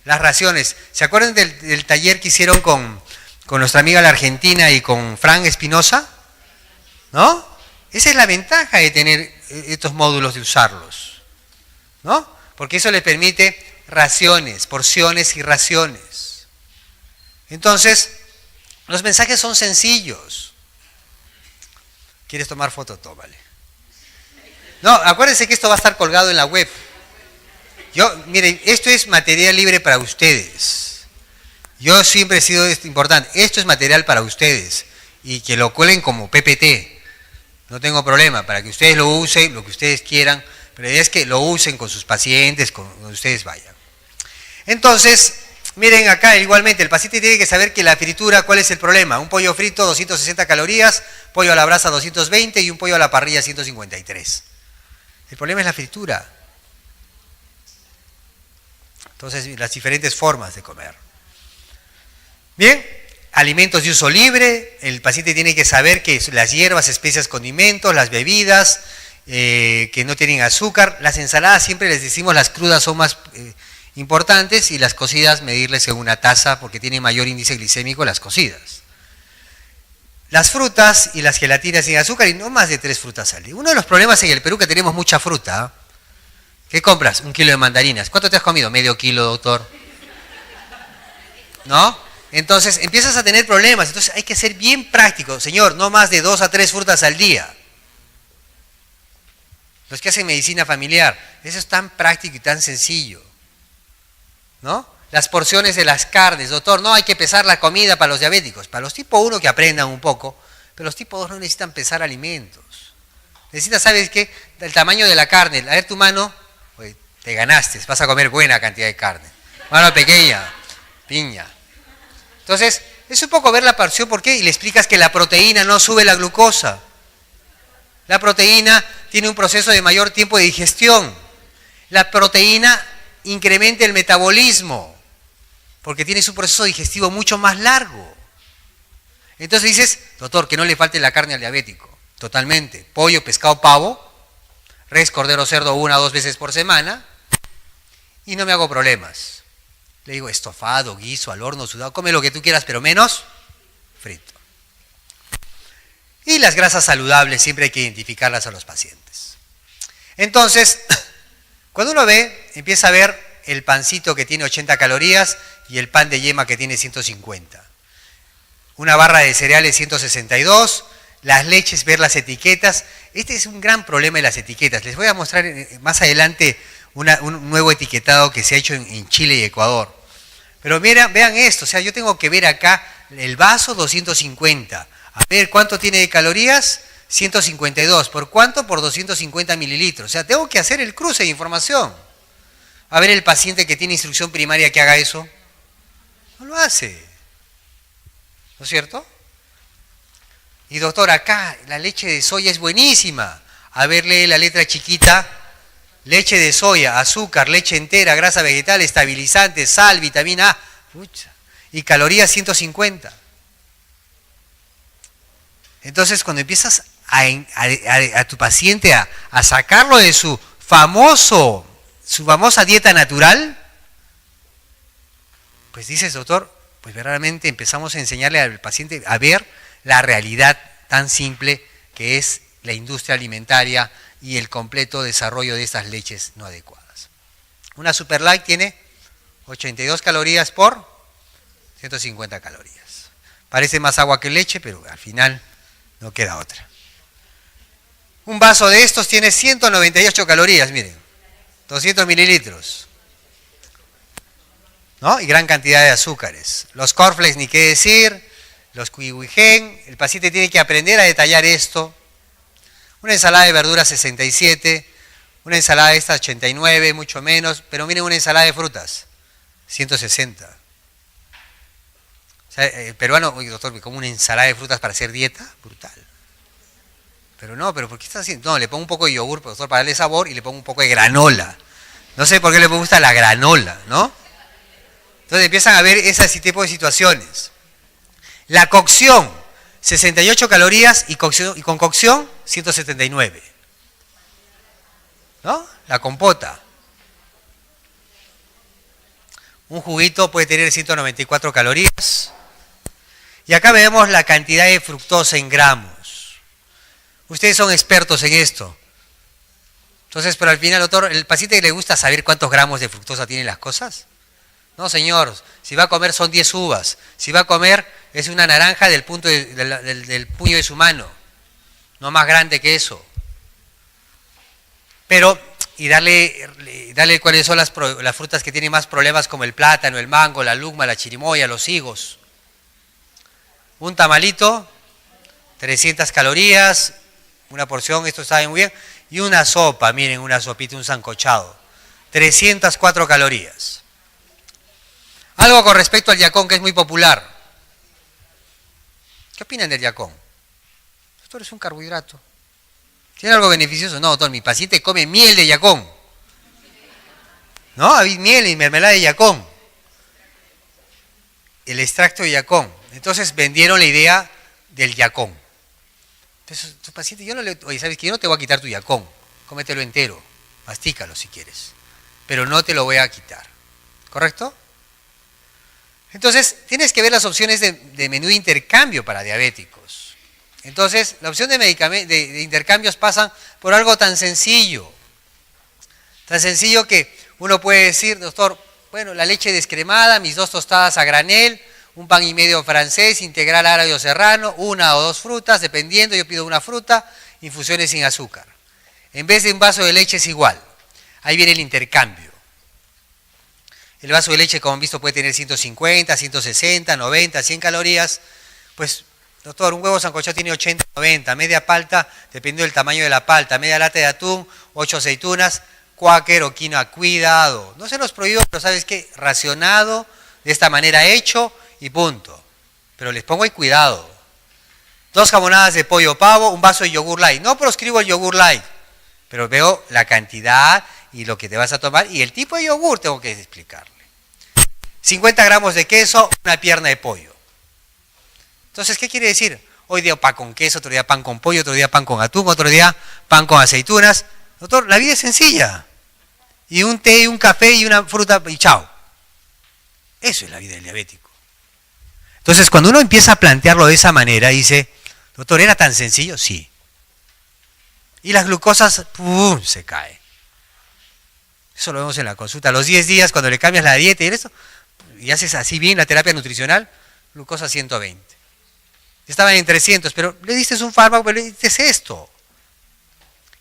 Las raciones. ¿Se acuerdan del taller que hicieron con nuestra amiga la Argentina y con Fran Espinosa? ¿No? Esa es la ventaja de tener estos módulos, de usarlos. ¿No? Porque eso les permite raciones, porciones y raciones. Entonces, los mensajes son sencillos. ¿Quieres tomar foto? Tómale. No, acuérdense que esto va a estar colgado en la web. Miren, esto es material libre para ustedes. Yo siempre he sido importante. Esto es material para ustedes. Y que lo cuelen como PPT. No tengo problema, para que ustedes lo usen, lo que ustedes quieran. Pero la idea es que lo usen con sus pacientes, con donde ustedes vayan. Entonces, miren acá, igualmente, el paciente tiene que saber que la fritura, ¿cuál es el problema? Un pollo frito, 260 calorías, pollo a la brasa, 220 y un pollo a la parrilla, 153. El problema es la fritura. Entonces, las diferentes formas de comer. Bien, alimentos de uso libre, el paciente tiene que saber que las hierbas, especias, condimentos, las bebidas, que no tienen azúcar, las ensaladas siempre les decimos las crudas son más importantes y las cocidas medirles según una taza porque tienen mayor índice glicémico las cocidas. Las frutas y las gelatinas sin azúcar y no más de 3 frutas al día. Uno de los problemas en el Perú es que tenemos mucha fruta. ¿Qué compras? 1 kilo de mandarinas. ¿Cuánto te has comido? Medio kilo, doctor. ¿No? Entonces empiezas a tener problemas. Entonces hay que ser bien práctico. Señor, no más de 2 a 3 frutas al día. Los que hacen medicina familiar. Eso es tan práctico y tan sencillo. ¿No? Las porciones de las carnes. Doctor, no hay que pesar la comida para los diabéticos. Para los tipo 1 que aprendan un poco. Pero los tipo 2 no necesitan pesar alimentos. Necesitas, ¿sabes qué? El tamaño de la carne. A ver tu mano. Oye, te ganaste. Vas a comer buena cantidad de carne. Mano pequeña. Piña. Entonces, es un poco ver la porción, ¿por qué? Y le explicas que la proteína no sube la glucosa. La proteína tiene un proceso de mayor tiempo de digestión. La proteína incrementa el metabolismo. porque tiene su proceso digestivo mucho más largo. Entonces dices, doctor, que no le falte la carne al diabético. Totalmente. Pollo, pescado, pavo, res, cordero, cerdo 1 o 2 veces por semana y no me hago problemas. Le digo estofado, guiso, al horno, sudado, come lo que tú quieras, pero menos frito. Y las grasas saludables siempre hay que identificarlas a los pacientes. Entonces, cuando uno ve, empieza a ver el pancito que tiene 80 calorías y el pan de yema que tiene 150. Una barra de cereales 162, las leches, ver las etiquetas. Este es un gran problema de las etiquetas. Les voy a mostrar más adelante un nuevo etiquetado que se ha hecho en Chile y Ecuador. Pero vean esto, o sea, yo tengo que ver acá el vaso 250. A ver, ¿cuánto tiene de calorías? 152. ¿Por cuánto? Por 250 mililitros. O sea, tengo que hacer el cruce de información. A ver, el paciente que tiene instrucción primaria que haga eso, no lo hace. ¿No es cierto? Y doctor, acá la leche de soya es buenísima. A ver, lee la letra chiquita. Leche de soya, azúcar, leche entera, grasa vegetal, estabilizante, sal, vitamina A. Pucha. Y calorías 150. Entonces, cuando empiezas a tu paciente a sacarlo de su famosa dieta natural, pues dices, doctor, pues verdaderamente empezamos a enseñarle al paciente a ver la realidad tan simple que es la industria alimentaria y el completo desarrollo de estas leches no adecuadas. Una Super Light tiene 82 calorías por 150 calorías. Parece más agua que leche, pero al final no queda otra. Un vaso de estos tiene 198 calorías, miren, 200 mililitros. ¿No? Y gran cantidad de azúcares. Los cornflakes, ni qué decir, los kiwigen, el paciente tiene que aprender a detallar esto. Una ensalada de verduras 67, una ensalada de estas 89, mucho menos, pero miren una ensalada de frutas, 160. O sea, el peruano, oye doctor, ¿me como una ensalada de frutas para hacer dieta? Brutal. Pero no, ¿pero por qué está haciendo? No, le pongo un poco de yogur, doctor, para darle sabor y le pongo un poco de granola. No sé por qué le gusta la granola, ¿no? Entonces empiezan a ver ese tipo de situaciones. La cocción, 68 calorías y con cocción, 179. ¿No? La compota. Un juguito puede tener 194 calorías. Y acá vemos la cantidad de fructosa en gramos. Ustedes son expertos en esto. Entonces, pero al final, doctor, ¿el paciente le gusta saber cuántos gramos de fructosa tienen las cosas? No, señor, si va a comer son 10 uvas. Si va a comer es una naranja del puño de su mano. No más grande que eso. Pero, y darle cuáles son las frutas que tienen más problemas como el plátano, el mango, la lugma, la chirimoya, los higos. Un tamalito, 300 calorías, una porción, esto sabe muy bien. Y una sopa, miren, una sopita, un sancochado, 304 calorías. Algo con respecto al yacón que es muy popular. ¿Qué opinan del yacón? Esto es un carbohidrato. ¿Tiene algo beneficioso? No, doctor, mi paciente come miel de yacón. ¿No? Hay miel y mermelada de yacón. El extracto de yacón. Entonces vendieron la idea del yacón. Entonces tu paciente, oye, ¿sabes qué? Yo no te voy a quitar tu yacón. Cómetelo entero. Mastícalo si quieres. Pero no te lo voy a quitar. ¿Correcto? Entonces, tienes que ver las opciones de menú de intercambio para diabéticos. Entonces, la opción de intercambios pasan por algo tan sencillo. Tan sencillo que uno puede decir, doctor, bueno, la leche descremada, mis 2 tostadas a granel, un pan y medio francés, integral árabe o serrano, 1 o 2 frutas, dependiendo, yo pido una fruta, infusiones sin azúcar. En vez de un vaso de leche es igual. Ahí viene el intercambio. El vaso de leche, como han visto, puede tener 150, 160, 90, 100 calorías. Pues, doctor, un huevo sancochado tiene 80, 90. Media palta, dependiendo del tamaño de la palta. Media lata de atún, 8 aceitunas, cuáquer o quinoa. Cuidado. No se los prohíbo, pero ¿sabes qué? Racionado, de esta manera hecho y punto. Pero les pongo ahí cuidado. 2 jamonadas de pollo pavo, un vaso de yogur light. No proscribo el yogur light, pero veo la cantidad y lo que te vas a tomar y el tipo de yogur tengo que explicarle. 50 gramos de queso, una pierna de pollo. Entonces, ¿qué quiere decir? Hoy día pan con queso, otro día pan con pollo, otro día pan con atún, otro día pan con aceitunas. Doctor, la vida es sencilla. Y un té, un café y una fruta y chao. Eso es la vida del diabético. Entonces, cuando uno empieza a plantearlo de esa manera, dice, doctor, ¿era tan sencillo? Sí. Y las glucosas, ¡pum!, se cae. Eso lo vemos en la consulta. A los 10 días, cuando le cambias la dieta y eso, y haces así bien la terapia nutricional, glucosa 120. Estaban en 300, pero le diste un fármaco, pero le diste esto.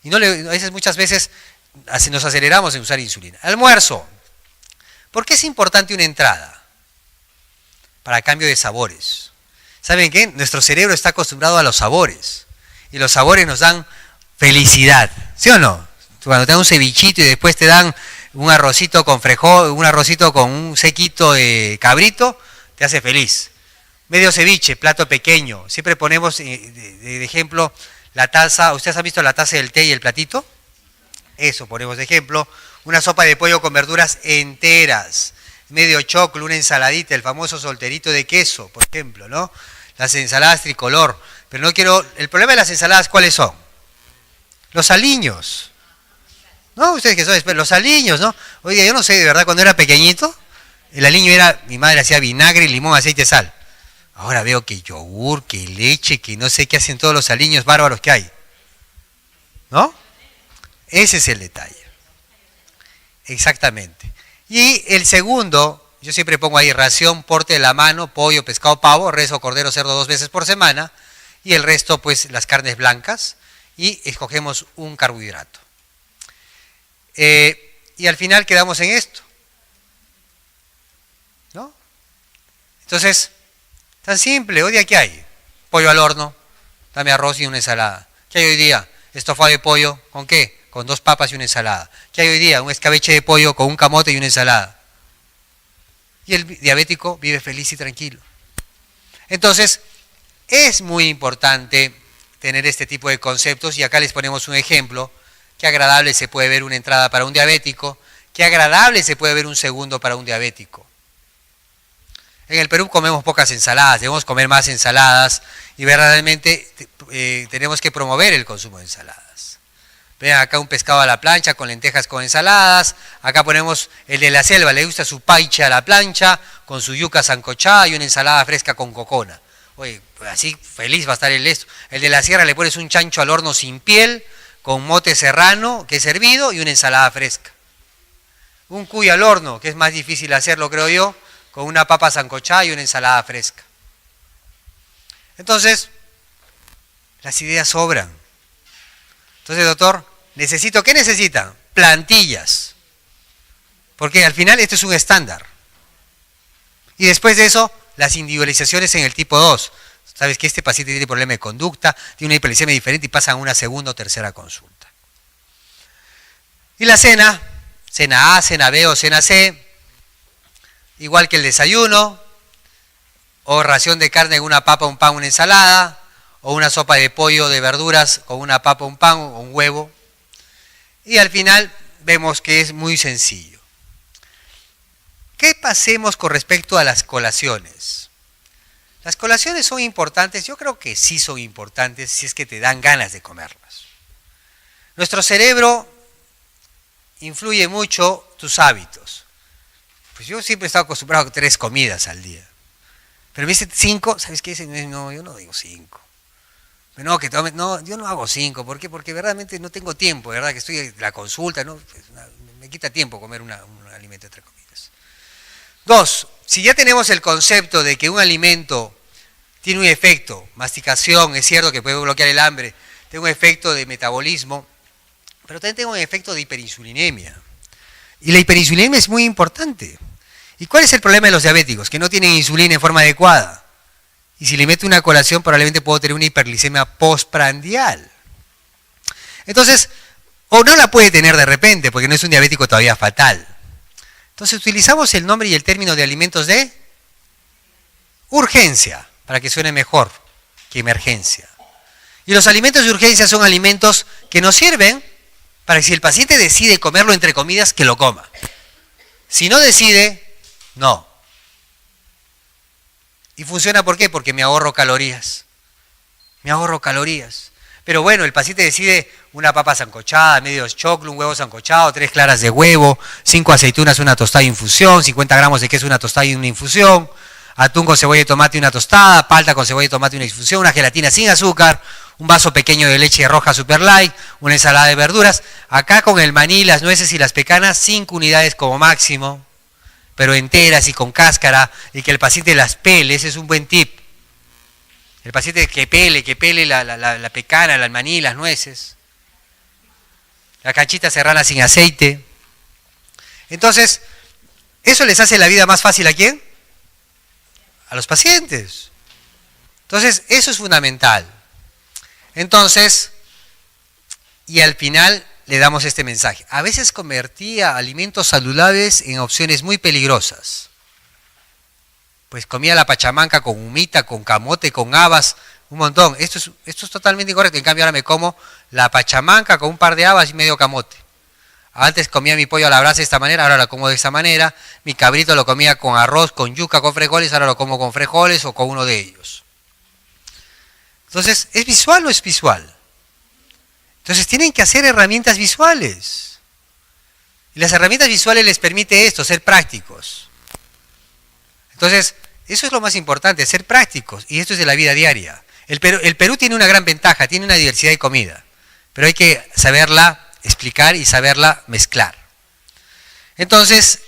Y no le, muchas veces nos aceleramos en usar insulina. Almuerzo. ¿Por qué es importante una entrada? Para cambio de sabores. ¿Saben qué? Nuestro cerebro está acostumbrado a los sabores. Y los sabores nos dan felicidad. ¿Sí o no? Cuando te dan un cevichito y después te dan un arrocito con frijol, un arrocito con un sequito de cabrito, te hace feliz. Medio ceviche, plato pequeño. Siempre ponemos de ejemplo la taza. ¿Ustedes han visto la taza del té y el platito? Eso ponemos de ejemplo. Una sopa de pollo con verduras enteras. Medio choclo, una ensaladita, el famoso solterito de queso, por ejemplo, ¿no? Las ensaladas tricolor. Pero no quiero... El problema de las ensaladas, ¿cuáles son? Los aliños. ¿No? Ustedes que son los aliños, ¿no? Oiga, yo no sé, de verdad, cuando era pequeñito, el aliño era... Mi madre hacía vinagre, limón, aceite, sal. Ahora veo que yogur, que leche, que no sé qué hacen todos los aliños bárbaros que hay. ¿No? Ese es el detalle. Exactamente. Y el segundo, yo siempre pongo ahí ración, porte de la mano, pollo, pescado, pavo, res o cordero, cerdo 2 veces por semana. Y el resto, pues, las carnes blancas. Y escogemos un carbohidrato. Y al final quedamos en esto. ¿No? Entonces... Tan simple, hoy día ¿qué hay? Pollo al horno, dame arroz y una ensalada. ¿Qué hay hoy día? Estofado de pollo, ¿con qué? Con 2 papas y una ensalada. ¿Qué hay hoy día? Un escabeche de pollo con un camote y una ensalada. Y el diabético vive feliz y tranquilo. Entonces, es muy importante tener este tipo de conceptos y acá les ponemos un ejemplo. Qué agradable se puede ver una entrada para un diabético, qué agradable se puede ver un segundo para un diabético. En el Perú comemos pocas ensaladas, debemos comer más ensaladas y verdaderamente tenemos que promover el consumo de ensaladas. Vean acá un pescado a la plancha con lentejas con ensaladas, acá ponemos el de la selva, le gusta su paiche a la plancha con su yuca sancochada y una ensalada fresca con cocona. Oye, pues así feliz va a estar el esto. El de la sierra le pones un chancho al horno sin piel, con mote serrano que es hervido y una ensalada fresca. Un cuy al horno, que es más difícil hacerlo creo yo, con una papa sancochada y una ensalada fresca. Entonces, las ideas sobran. Entonces, doctor, ¿qué necesitan? Plantillas. Porque al final esto es un estándar. Y después de eso, las individualizaciones en el tipo 2. Sabes que este paciente tiene problema de conducta, tiene una hiperglicemia diferente y pasan a una segunda o tercera consulta. Y la cena, cena A, cena B o cena C, igual que el desayuno, o ración de carne con una papa, un pan, una ensalada, o una sopa de pollo de verduras con una papa, un pan o un huevo. Y al final vemos que es muy sencillo. ¿Qué pasemos con respecto a las colaciones? ¿Las colaciones son importantes? Yo creo que sí son importantes si es que te dan ganas de comerlas. Nuestro cerebro influye mucho tus hábitos. Pues yo siempre he estado acostumbrado a 3 comidas al día. Pero me dice 5, ¿sabes qué? No, yo no digo 5. No, yo no hago 5. ¿Por qué? Porque verdaderamente no tengo tiempo, ¿verdad? Que estoy en la consulta, ¿no? Me quita tiempo comer un alimento entre comidas. 2, si ya tenemos el concepto de que un alimento tiene un efecto, masticación, es cierto que puede bloquear el hambre, tiene un efecto de metabolismo, pero también tiene un efecto de hiperinsulinemia. Y la hiperinsulinemia es muy importante. ¿Y cuál es el problema de los diabéticos? Que no tienen insulina en forma adecuada. Y si le meto una colación, probablemente puedo tener una hiperglicemia postprandial. Entonces, o no la puede tener de repente, porque no es un diabético todavía fatal. Entonces, utilizamos el nombre y el término de alimentos de urgencia, para que suene mejor que emergencia. Y los alimentos de urgencia son alimentos que nos sirven para que si el paciente decide comerlo entre comidas, que lo coma. Si no decide, no. ¿Y funciona por qué? Porque me ahorro calorías. Me ahorro calorías. Pero bueno, el paciente decide una papa sancochada, medio choclo, un huevo sancochado, 3 claras de huevo, 5 aceitunas, una tostada de infusión, 50 gramos de queso, una tostada y una infusión, atún con cebolla y tomate y una tostada, palta con cebolla y tomate y una infusión, una gelatina sin azúcar, un vaso pequeño de leche roja super light, una ensalada de verduras. Acá con el maní, las nueces y las pecanas, 5 unidades como máximo, pero enteras y con cáscara, y que el paciente las pele, ese es un buen tip. El paciente que pele la pecana, el maní, las nueces. La canchita serrana sin aceite. Entonces, ¿eso les hace la vida más fácil a quién? A los pacientes. Entonces, eso es fundamental. Entonces, y al final le damos este mensaje. A veces convertía alimentos saludables en opciones muy peligrosas. Pues comía la pachamanca con humita, con camote, con habas, un montón. Esto es totalmente incorrecto. En cambio ahora me como la pachamanca con un par de habas y medio camote. Antes comía mi pollo a la brasa de esta manera, ahora lo como de esta manera. Mi cabrito lo comía con arroz, con yuca, con frijoles, ahora lo como con frijoles o con uno de ellos. Entonces, ¿es visual o no es visual? Entonces tienen que hacer herramientas visuales. Y las herramientas visuales les permite esto, ser prácticos. Entonces, eso es lo más importante, ser prácticos. Y esto es de la vida diaria. El Perú tiene una gran ventaja, tiene una diversidad de comida. Pero hay que saberla explicar y saberla mezclar. Entonces,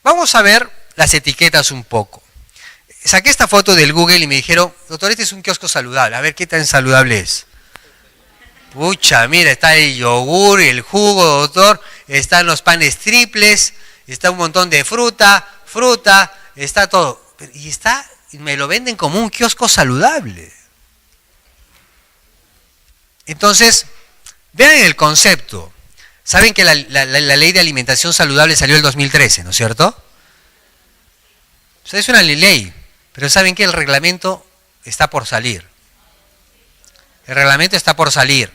vamos a ver las etiquetas un poco. Saqué esta foto del Google y me dijeron, doctor, este es un kiosco saludable. A ver qué tan saludable es. Pucha, mira, está el yogur, el jugo, doctor. Están los panes triples. Está un montón de fruta, está todo. Y me lo venden como un kiosco saludable. Entonces, vean el concepto. Saben que la ley de alimentación saludable salió en el 2013, ¿no es cierto? O sea, es una ley, pero saben que el reglamento está por salir. El reglamento está por salir.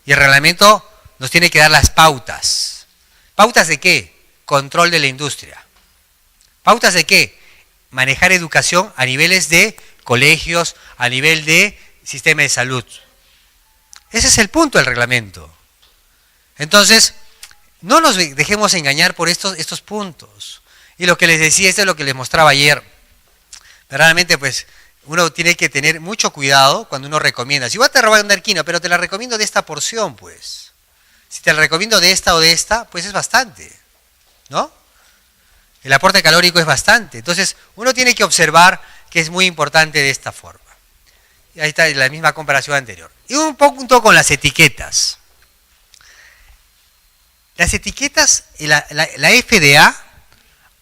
Y el reglamento nos tiene que dar las pautas. ¿Pautas de qué? Control de la industria. ¿Pautas de qué? Manejar educación a niveles de colegios, a nivel de sistema de salud. Ese es el punto del reglamento. Entonces, no nos dejemos engañar por estos puntos. Y lo que les decía, esto es lo que les mostraba ayer. Verdaderamente, pues, uno tiene que tener mucho cuidado cuando uno recomienda. Si voy a te robar una arquina, pero te la recomiendo de esta porción, pues. Si te la recomiendo de esta o de esta, pues es bastante. ¿No? El aporte calórico es bastante. Entonces, uno tiene que observar que es muy importante de esta forma. Y ahí está la misma comparación anterior. Y un punto con las etiquetas. Las etiquetas, la FDA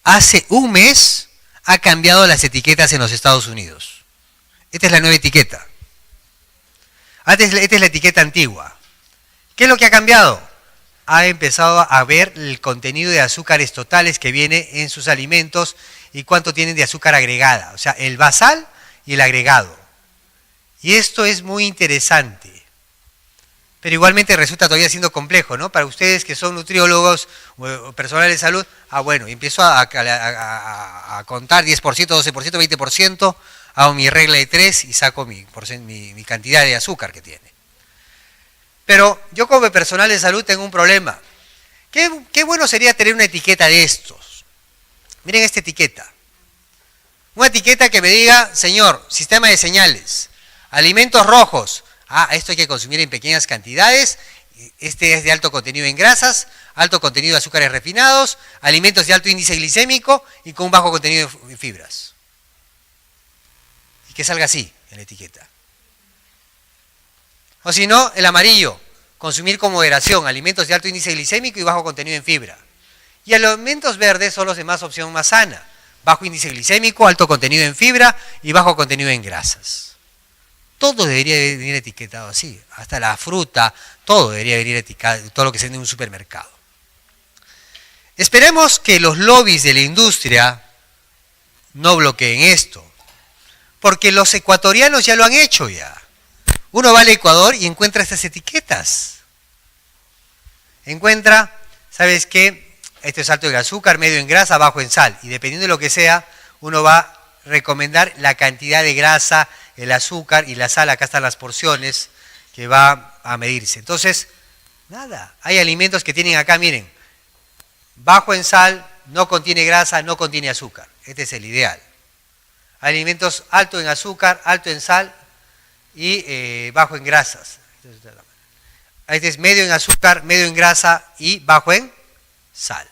hace un mes ha cambiado las etiquetas en los Estados Unidos. Esta es la nueva etiqueta. Esta es la etiqueta antigua. ¿Qué es lo que ha cambiado? Ha empezado a ver el contenido de azúcares totales que viene en sus alimentos y cuánto tienen de azúcar agregada, o sea, el basal y el agregado. Y esto es muy interesante, pero igualmente resulta todavía siendo complejo, ¿no? Para ustedes que son nutriólogos o personal de salud, bueno, empiezo a contar 10%, 12%, 20%, hago mi regla de 3 y saco mi cantidad de azúcar que tiene. Pero yo como personal de salud tengo un problema. Qué bueno sería tener una etiqueta de estos. Miren esta etiqueta. Una etiqueta que me diga, señor, sistema de señales, alimentos rojos. Esto hay que consumir en pequeñas cantidades. Este es de alto contenido en grasas, alto contenido de azúcares refinados, alimentos de alto índice glicémico y con un bajo contenido de fibras. Y que salga así en la etiqueta. O si no, el amarillo, consumir con moderación, alimentos de alto índice glicémico y bajo contenido en fibra. Y alimentos verdes son los demás opción más sana, bajo índice glicémico, alto contenido en fibra y bajo contenido en grasas. Todo debería venir etiquetado así, hasta la fruta, todo debería venir etiquetado, todo lo que se vende en un supermercado. Esperemos que los lobbies de la industria no bloqueen esto, porque los ecuatorianos ya lo han hecho ya. Uno va al Ecuador y encuentra estas etiquetas. Encuentra, ¿sabes qué? Esto es alto en azúcar, medio en grasa, bajo en sal. Y dependiendo de lo que sea, uno va a recomendar la cantidad de grasa, el azúcar y la sal. Acá están las porciones que va a medirse. Entonces, nada, hay alimentos que tienen acá, miren, bajo en sal, no contiene grasa, no contiene azúcar. Este es el ideal. Hay alimentos alto en azúcar, alto en sal y bajo en grasas. Este es medio en azúcar, medio en grasa y bajo en sal.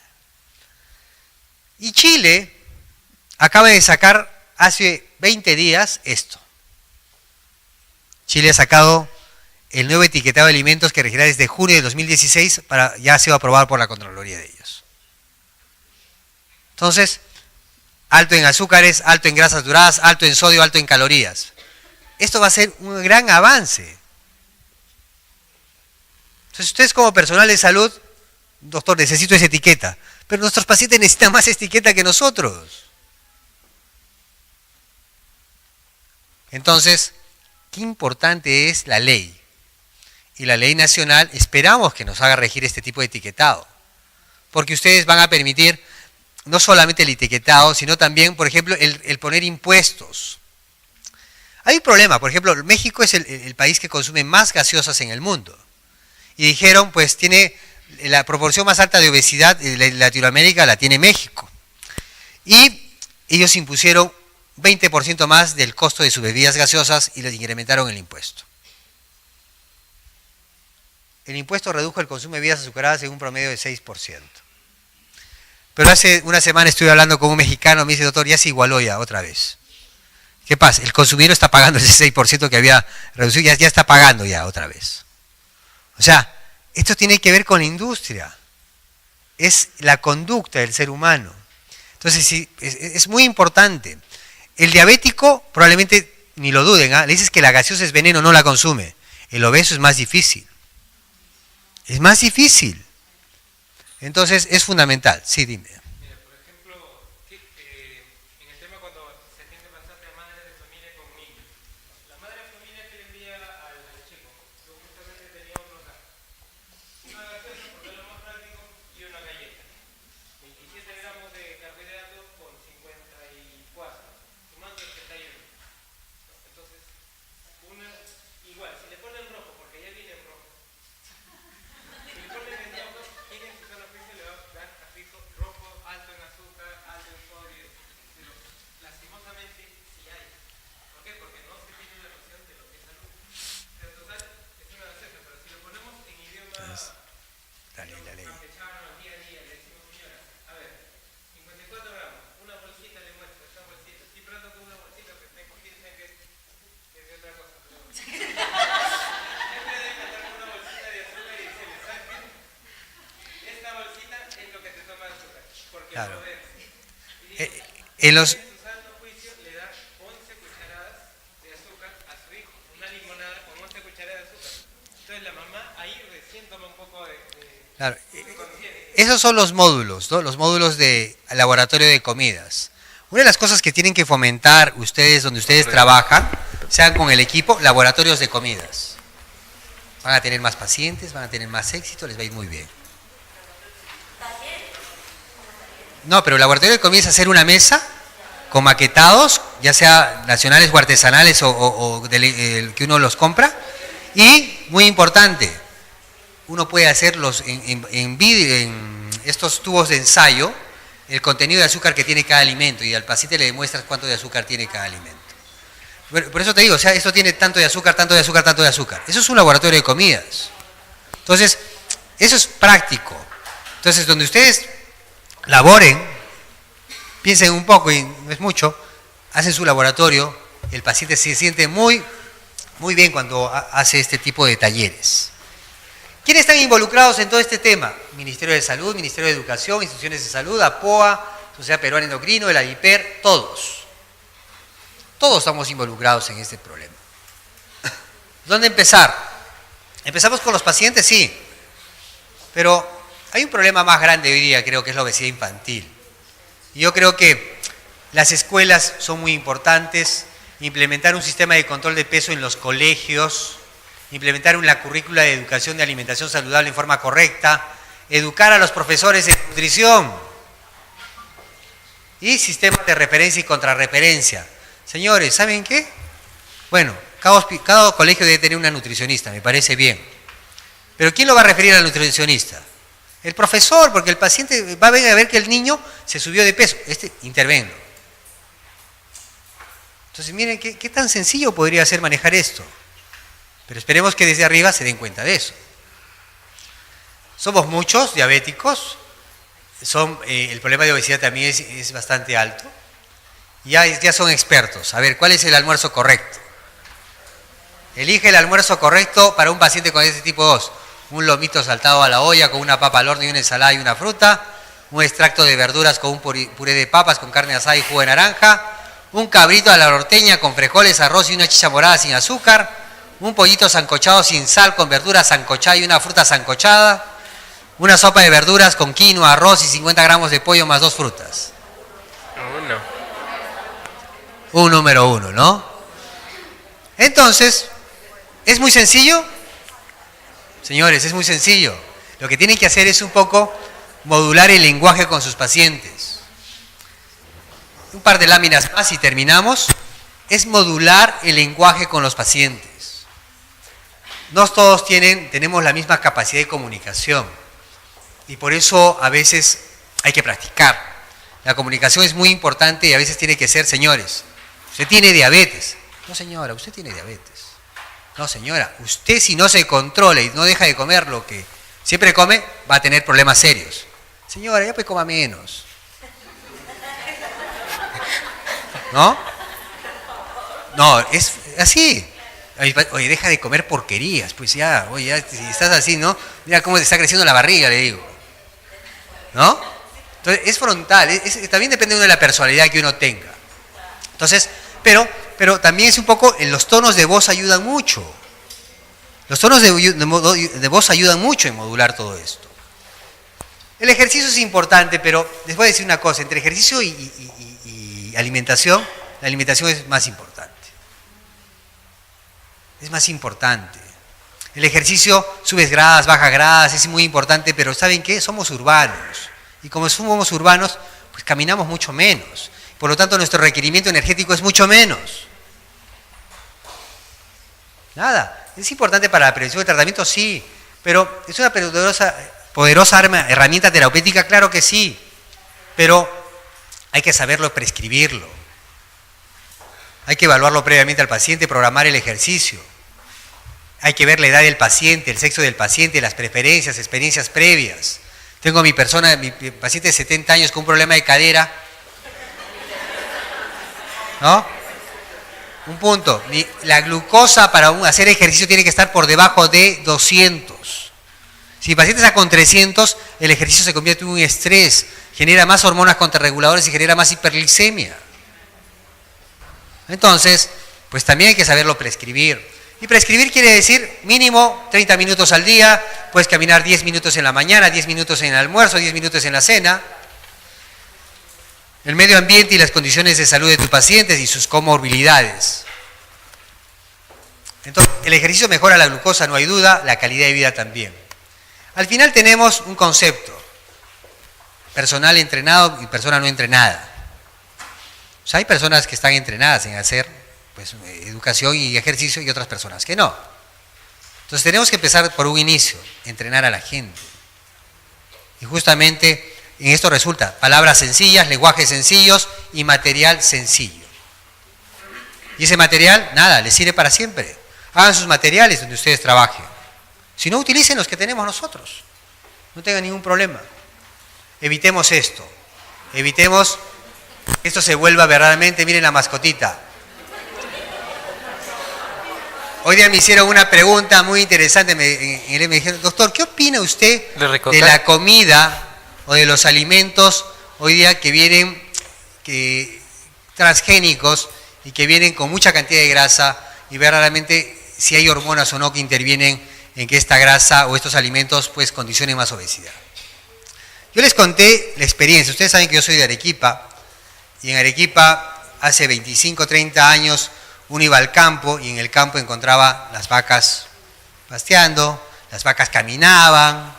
Y Chile acaba de sacar hace 20 días esto. Chile ha sacado el nuevo etiquetado de alimentos que regirá desde junio de 2016, ya ha sido aprobado por la Contraloría de ellos. Entonces, alto en azúcares, alto en grasas duradas, alto en sodio, alto en calorías. Esto va a ser un gran avance. Entonces, ustedes como personal de salud, doctor, necesito esa etiqueta, pero nuestros pacientes necesitan más etiqueta que nosotros. Entonces, qué importante es la ley. Y la ley nacional esperamos que nos haga regir este tipo de etiquetado. Porque ustedes van a permitir no solamente el etiquetado, sino también, por ejemplo, el poner impuestos. Hay un problema, por ejemplo, México es el país que consume más gaseosas en el mundo. Y dijeron, pues tiene la proporción más alta de obesidad de Latinoamérica, la tiene México. Y ellos impusieron 20% más del costo de sus bebidas gaseosas y les incrementaron el impuesto. El impuesto redujo el consumo de bebidas azucaradas en un promedio de 6%. Pero hace una semana estuve hablando con un mexicano, me dice, doctor, ya se igualó ya otra vez. ¿Qué pasa? El consumidor está pagando ese 6% que había reducido, ya está pagando ya otra vez. O sea, esto tiene que ver con la industria. Es la conducta del ser humano. Entonces, sí, es muy importante. El diabético, probablemente, ni lo duden, le dices que la gaseosa es veneno, no la consume. El obeso es más difícil. Es más difícil. Entonces, es fundamental. Sí, dime. Mira, por ejemplo, en el tema cuando se atiende bastante a madres de familia con niños. La madre de familia que le envía al chico, supuestamente tenía otros datos. Una gaseosa, porque es lo más práctico, y una galleta. 27 gramos de carbohidratos con 54, sumando 81. Entonces, una, igual, si le ponen rojo, porque ya viene en rojo. Si le ponen en rojo, quieren su sano juicio le va a dar a fijo rojo, alto en azúcar, alto en sodio. Pero lastimosamente sí hay. ¿Por qué? Porque no se tiene una noción de lo que es salud. En total es una gaseosa, pero si lo ponemos en idioma campechano, día a día, le decimos, señora, a ver, 54 gramos, una bolsita le muestro, esta bolsita. Estoy esperando con una bolsita que me piensen que es de otra cosa. Pero siempre deben andar con una bolsita de azúcar y decirle, ¿sabes qué? Esta bolsita es lo que te toma de azúcar, porque Claro. lo ves. En los, En su sano juicio le da 11 cucharadas de azúcar a su hijo, una limonada con 11 cucharadas de azúcar. Entonces la mamá ahí recién toma un poco de claro, conciencia. esos son los módulos, ¿no? Los módulos de laboratorio de comidas. Una de las cosas que tienen que fomentar ustedes, donde ustedes trabajan, sean con el equipo, laboratorios de comidas. Van a tener más pacientes, van a tener más éxito, les va a ir muy bien. No, pero el laboratorio de comidas es hacer una mesa con maquetados, ya sea nacionales o artesanales o que uno los compra. Y, muy importante, uno puede hacerlos en estos tubos de ensayo, el contenido de azúcar que tiene cada alimento, y al paciente le demuestras cuánto de azúcar tiene cada alimento. Por eso te digo, o sea, esto tiene tanto de azúcar, tanto de azúcar, tanto de azúcar. Eso es un laboratorio de comidas. Entonces, eso es práctico. Entonces, donde ustedes laboren, piensen un poco, y no es mucho, hacen su laboratorio, el paciente se siente muy bien cuando hace este tipo de talleres. ¿Quiénes están involucrados en todo este tema? Ministerio de Salud, Ministerio de Educación, instituciones de salud, APOA, Sociedad Peruana Endocrino, el ADIPER, todos. Todos estamos involucrados en este problema. ¿Dónde empezar? ¿Empezamos con los pacientes? Sí. Pero hay un problema más grande hoy día, creo que es la obesidad infantil. Y yo creo que las escuelas son muy importantes, implementar un sistema de control de peso en los colegios, implementar una currícula de educación de alimentación saludable en forma correcta, educar a los profesores en nutrición. Y sistemas de referencia y contrarreferencia. Señores, ¿saben qué? Bueno, cada colegio debe tener una nutricionista, me parece bien. Pero ¿quién lo va a referir al nutricionista? El profesor, porque el paciente va a ver que el niño se subió de peso. Intervengo. Entonces, miren, ¿qué tan sencillo podría ser manejar esto? Pero esperemos que desde arriba se den cuenta de eso. Somos muchos diabéticos. El problema de obesidad también es bastante alto. Ya son expertos. A ver, ¿cuál es el almuerzo correcto? Elige el almuerzo correcto para un paciente con este tipo 2. Un lomito saltado a la olla con una papa al horno y una ensalada y una fruta. Un extracto de verduras con un puré de papas con carne asada y jugo de naranja. Un cabrito a la norteña con frijoles, arroz y una chicha morada sin azúcar. Un pollito sancochado sin sal con verduras sancochada y una fruta sancochada. Una sopa de verduras con quinoa, arroz y 50 gramos de pollo más 2 frutas. Un número 1, ¿no? Entonces, ¿es muy sencillo? Señores, es muy sencillo. Lo que tienen que hacer es un poco modular el lenguaje con sus pacientes. Un par de láminas más y terminamos. Es modular el lenguaje con los pacientes. No todos tenemos la misma capacidad de comunicación. Y por eso a veces hay que practicar. La comunicación es muy importante y a veces tiene que ser, señores, usted tiene diabetes. No, señora, usted tiene diabetes. No, señora, usted si no se controla y no deja de comer lo que siempre come, va a tener problemas serios. Señora, ya pues coma menos. ¿No? No, es así. Oye, deja de comer porquerías, pues ya, oye, ya, si estás así, ¿no? Mira cómo te está creciendo la barriga, le digo. ¿No? Entonces, es frontal, también depende de la personalidad que uno tenga. Entonces, pero también es un poco, los tonos de voz ayudan mucho. Los tonos de voz ayudan mucho en modular todo esto. El ejercicio es importante, pero les voy a decir una cosa, entre ejercicio y alimentación, la alimentación es más importante. Es más importante. El ejercicio, subes gradas, bajas gradas, es muy importante, pero ¿saben qué? Somos urbanos. Y como somos urbanos, pues caminamos mucho menos. Por lo tanto, nuestro requerimiento energético es mucho menos. Nada. ¿Es importante para la prevención del tratamiento? Sí. Pero ¿es una poderosa herramienta terapéutica? Claro que sí. Pero hay que saberlo prescribirlo. Hay que evaluarlo previamente al paciente, programar el ejercicio. Hay que ver la edad del paciente, el sexo del paciente, las preferencias, experiencias previas. Tengo a mi paciente de 70 años con un problema de cadera. ¿No? Un punto. La glucosa para hacer ejercicio tiene que estar por debajo de 200. Si el paciente está con 300, el ejercicio se convierte en un estrés, genera más hormonas contrarreguladores y genera más hiperglicemia. Entonces, pues también hay que saberlo prescribir. Y prescribir quiere decir mínimo 30 minutos al día, puedes caminar 10 minutos en la mañana, 10 minutos en el almuerzo, 10 minutos en la cena. El medio ambiente y las condiciones de salud de tus pacientes y sus comorbilidades. Entonces, el ejercicio mejora la glucosa, no hay duda, la calidad de vida también. Al final tenemos un concepto, personal entrenado y persona no entrenada. O sea, hay personas que están entrenadas en hacer pues, educación y ejercicio y otras personas que no. Entonces tenemos que empezar por un inicio, entrenar a la gente. Y justamente en esto resulta palabras sencillas, lenguajes sencillos y material sencillo. Y ese material, nada, les sirve para siempre. Hagan sus materiales donde ustedes trabajen. Si no, utilicen los que tenemos nosotros. No tengan ningún problema. Evitemos esto. Evitemos que esto se vuelva verdaderamente, miren la mascotita. Hoy día me hicieron una pregunta muy interesante. Me dijeron, doctor, ¿qué opina usted de la comida o de los alimentos hoy día que vienen transgénicos y que vienen con mucha cantidad de grasa y verdaderamente si hay hormonas o no que intervienen en que esta grasa o estos alimentos pues condicionen más obesidad? Yo les conté la experiencia. Ustedes saben que yo soy de Arequipa y en Arequipa hace 25, 30 años uno iba al campo y en el campo encontraba las vacas pasteando, las vacas caminaban,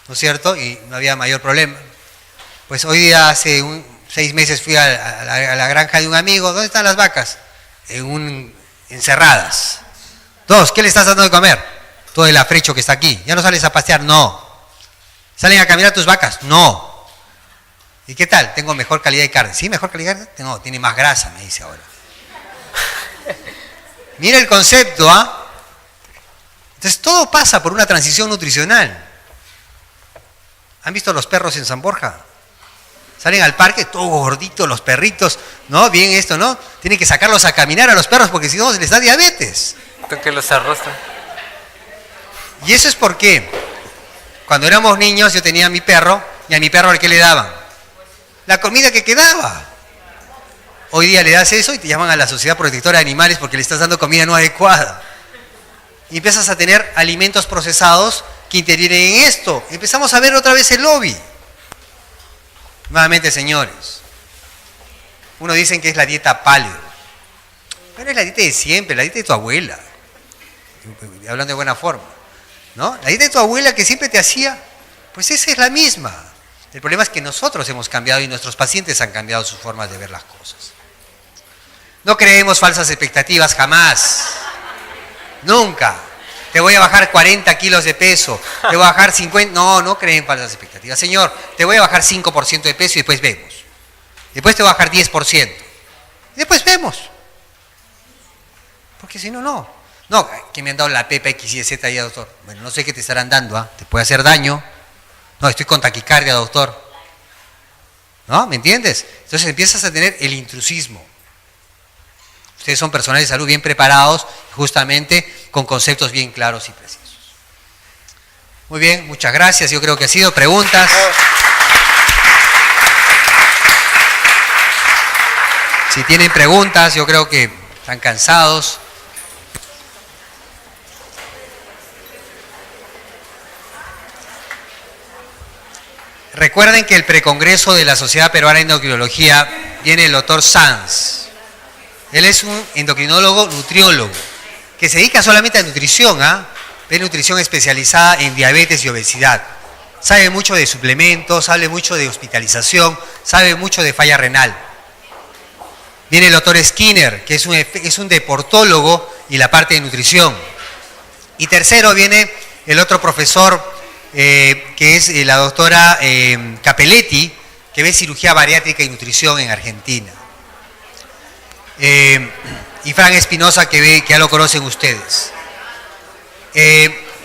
¿no es cierto? Y no había mayor problema. Pues hoy día hace 6 meses fui a la granja de un amigo. ¿Dónde están las vacas? Encerradas. 2, ¿qué le estás dando de comer? Todo el afrecho que está aquí. ¿Ya no sales a pasear? No. ¿Salen a caminar tus vacas? No. ¿Y qué tal? Tengo mejor calidad de carne. ¿Sí, mejor calidad de carne? No, tiene más grasa, me dice ahora. Mira el concepto, ¿ah? Entonces todo pasa por una transición nutricional. ¿Han visto los perros en San Borja? Salen al parque, todos gorditos, los perritos, ¿no? Bien esto, ¿no? Tienen que sacarlos a caminar a los perros porque si no les da diabetes. Que los arrastran. Y eso es porque cuando éramos niños yo tenía a mi perro y a mi perro ¿qué le daban? La comida que quedaba. Hoy día le das eso y te llaman a la Sociedad Protectora de Animales porque le estás dando comida no adecuada. Y empiezas a tener alimentos procesados que intervienen en esto. Empezamos a ver otra vez el lobby. Nuevamente, señores, uno dicen que es la dieta paleo, pero es la dieta de siempre, la dieta de tu abuela, hablando de buena forma, ¿no? La dieta de tu abuela que siempre te hacía, pues esa es la misma. El problema es que nosotros hemos cambiado y nuestros pacientes han cambiado sus formas de ver las cosas. No creemos falsas expectativas jamás, nunca. Te voy a bajar 40 kilos de peso, te voy a bajar 50... No creen falsas expectativas. Señor, te voy a bajar 5% de peso y después vemos. Después te voy a bajar 10%. Y después vemos. Porque si no, no. No, que me han dado la Pepa X, Y, Z, ya, doctor. Bueno, no sé qué te estarán dando, ¿ah? Te puede hacer daño. No, estoy con taquicardia, doctor. ¿No? ¿Me entiendes? Entonces empiezas a tener el intrusismo. Ustedes son personales de salud bien preparados, justamente con conceptos bien claros y precisos. Muy bien, muchas gracias. Yo creo que ha sido preguntas. Si tienen preguntas, yo creo que están cansados. Recuerden que el precongreso de la Sociedad Peruana de Endocrinología viene el doctor Sanz. Él es un endocrinólogo nutriólogo que se dedica solamente a nutrición, de nutrición especializada en diabetes y obesidad. Sabe mucho de suplementos, sabe mucho de hospitalización, sabe mucho de falla renal. Viene el doctor Skinner, que es un deportólogo y la parte de nutrición. Y tercero viene el otro profesor, que es la doctora Capelletti, que ve cirugía bariátrica y nutrición en Argentina. Y Fran Espinosa, que ya lo conocen ustedes.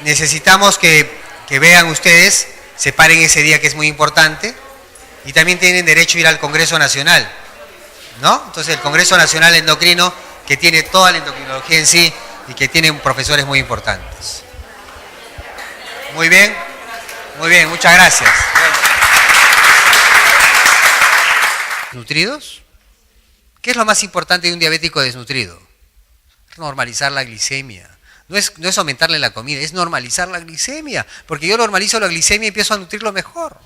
Necesitamos que vean ustedes, separen ese día que es muy importante, y también tienen derecho a ir al Congreso Nacional, ¿no? Entonces el Congreso Nacional Endocrino, que tiene toda la endocrinología en sí y que tiene profesores muy importantes. Muy bien, muchas gracias. ¿Nutridos? ¿Qué es lo más importante de un diabético desnutrido? Normalizar la glicemia. No es aumentarle la comida, es normalizar la glicemia. Porque yo normalizo la glicemia y empiezo a nutrirlo mejor.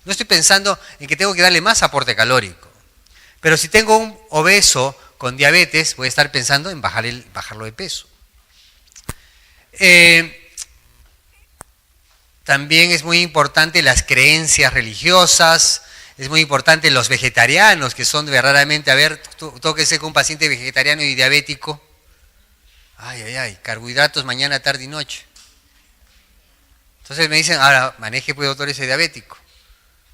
No estoy pensando en que tengo que darle más aporte calórico. Pero si tengo un obeso con diabetes, voy a estar pensando en bajarlo de peso. También es muy importante las creencias religiosas. Es muy importante los vegetarianos, que son verdaderamente, a ver, tóquese con un paciente vegetariano y diabético. Carbohidratos mañana, tarde y noche. Entonces me dicen, ahora maneje pues doctor ese diabético.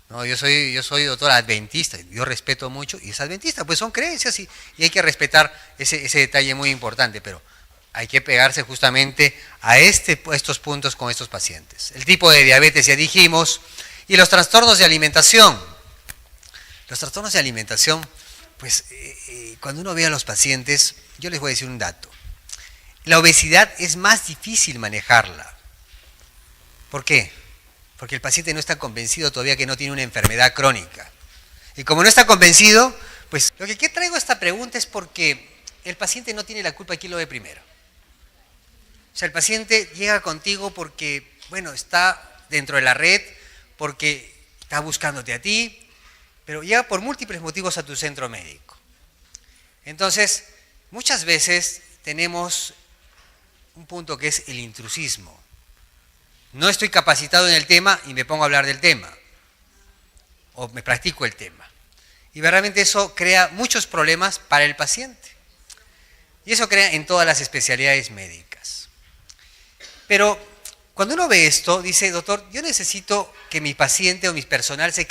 No, yo soy doctor adventista, yo respeto mucho, y es adventista, pues son creencias y hay que respetar ese detalle muy importante, pero hay que pegarse justamente a estos puntos con estos pacientes. El tipo de diabetes ya dijimos, y los trastornos de alimentación. Los trastornos de alimentación, pues cuando uno ve a los pacientes, yo les voy a decir un dato. La obesidad es más difícil manejarla. ¿Por qué? Porque el paciente no está convencido todavía que no tiene una enfermedad crónica. Y como no está convencido, pues lo que traigo esta pregunta es porque el paciente no tiene la culpa de quién lo ve primero. O sea, el paciente llega contigo porque, bueno, está dentro de la red, porque está buscándote a ti, pero llega por múltiples motivos a tu centro médico. Entonces, muchas veces tenemos un punto que es el intrusismo. No estoy capacitado en el tema y me pongo a hablar del tema, o me practico el tema. Y realmente eso crea muchos problemas para el paciente. Y eso crea en todas las especialidades médicas. Pero cuando uno ve esto, dice, doctor, yo necesito que mi paciente o mi personal se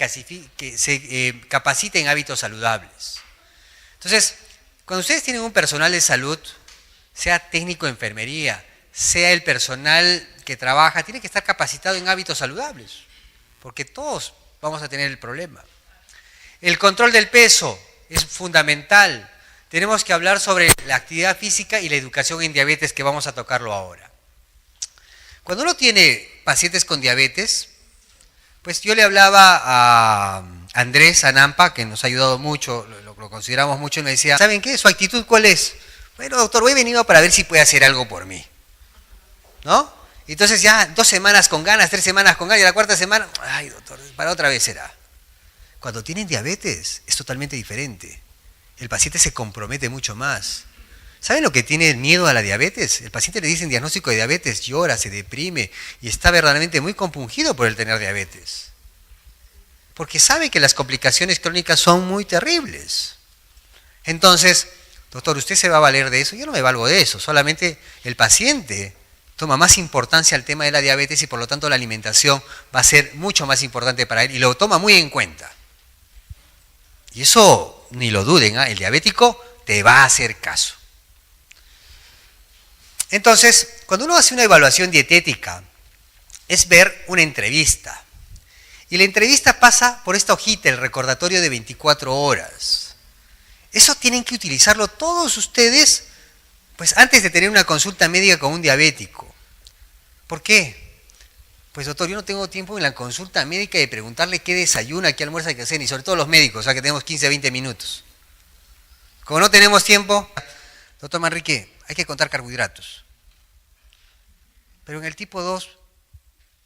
capacite en hábitos saludables. Entonces, cuando ustedes tienen un personal de salud, sea técnico de enfermería, sea el personal que trabaja, tiene que estar capacitado en hábitos saludables, porque todos vamos a tener el problema. El control del peso es fundamental. Tenemos que hablar sobre la actividad física y la educación en diabetes, que vamos a tocarlo ahora. Cuando uno tiene pacientes con diabetes, pues yo le hablaba a Andrés Anampa, que nos ha ayudado mucho, lo consideramos mucho, y me decía, ¿saben qué? ¿Su actitud cuál es? Bueno, doctor, hoy he venido para ver si puede hacer algo por mí, ¿no? Entonces ya 2 semanas con ganas, 3 semanas con ganas, y la 4ª semana, ay doctor, para otra vez será. Cuando tienen diabetes es totalmente diferente. El paciente se compromete mucho más. ¿Saben lo que tiene el miedo a la diabetes? El paciente le dicen diagnóstico de diabetes, llora, se deprime y está verdaderamente muy compungido por el tener diabetes. Porque sabe que las complicaciones crónicas son muy terribles. Entonces, doctor, ¿usted se va a valer de eso? Yo no me valgo de eso, solamente el paciente toma más importancia al tema de la diabetes y por lo tanto la alimentación va a ser mucho más importante para él y lo toma muy en cuenta. Y eso ni lo duden, ¿eh? El diabético te va a hacer caso. Entonces, cuando uno hace una evaluación dietética, es ver una entrevista. Y la entrevista pasa por esta hojita, el recordatorio de 24 horas. Eso tienen que utilizarlo todos ustedes, pues antes de tener una consulta médica con un diabético. ¿Por qué? Pues doctor, yo no tengo tiempo en la consulta médica de preguntarle qué desayuna, qué almuerza hay que hacer, y sobre todo los médicos, o sea que tenemos 15 a 20 minutos. Como no tenemos tiempo, doctor Manrique, hay que contar carbohidratos. Pero en el tipo 2,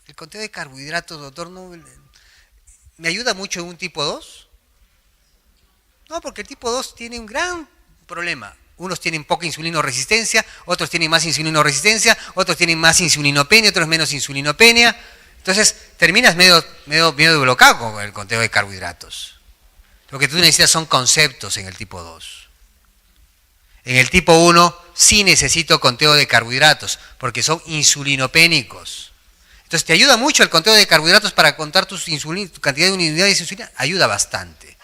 el conteo de carbohidratos, doctor, no ¿me ayuda mucho en un tipo 2? No, porque el tipo 2 tiene un gran problema. Unos tienen poca insulinoresistencia, otros tienen más insulinoresistencia, otros tienen más insulinopenia, otros menos insulinopenia. Entonces, terminas medio bloqueado con el conteo de carbohidratos. Lo que tú necesitas son conceptos en el tipo 2. En el tipo 1 sí necesito conteo de carbohidratos, porque son insulinopénicos. Entonces, ¿te ayuda mucho el conteo de carbohidratos para contar tu cantidad de unidades de insulina? Ayuda bastante.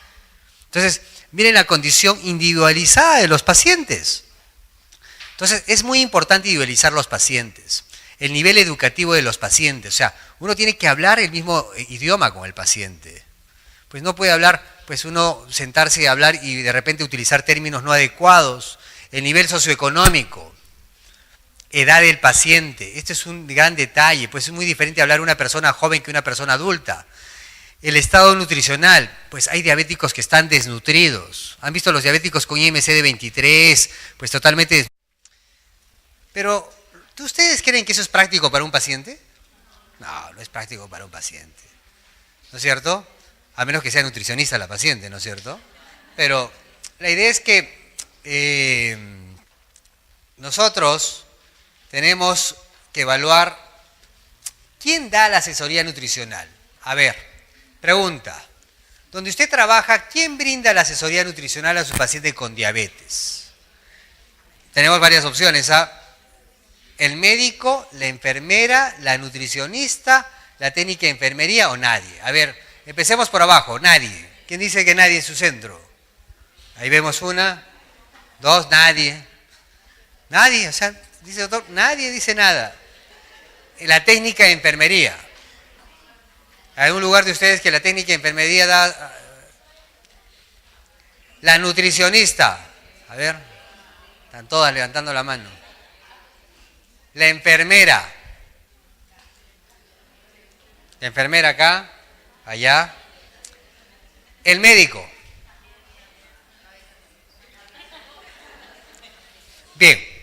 Entonces, miren la condición individualizada de los pacientes. Entonces, es muy importante individualizar los pacientes, el nivel educativo de los pacientes. O sea, uno tiene que hablar el mismo idioma con el paciente. Pues no puede hablar, pues uno sentarse y hablar y de repente utilizar términos no adecuados. El nivel socioeconómico, edad del paciente. Este es un gran detalle, pues es muy diferente hablar una persona joven que una persona adulta. El estado nutricional, pues hay diabéticos que están desnutridos. ¿Han visto los diabéticos con IMC de 23? Pues totalmente. Pero, ¿ustedes creen que eso es práctico para un paciente? No, no es práctico para un paciente. ¿No es cierto? A menos que sea nutricionista la paciente, ¿no es cierto? Pero la idea es que nosotros tenemos que evaluar quién da la asesoría nutricional. A ver, pregunta. Donde usted trabaja, ¿quién brinda la asesoría nutricional a su paciente con diabetes? Tenemos varias opciones. El médico, la enfermera, la nutricionista, la técnica de enfermería o nadie. A ver, empecemos por abajo. Nadie. ¿Quién dice que nadie en su centro? Ahí vemos 1, 2, nadie. Nadie, o sea, dice el doctor, nadie dice nada. La técnica de enfermería. ¿Hay un lugar de ustedes que la técnica de enfermería da? La nutricionista. A ver, están todas levantando la mano. La enfermera. La enfermera acá, allá. El médico. Bien.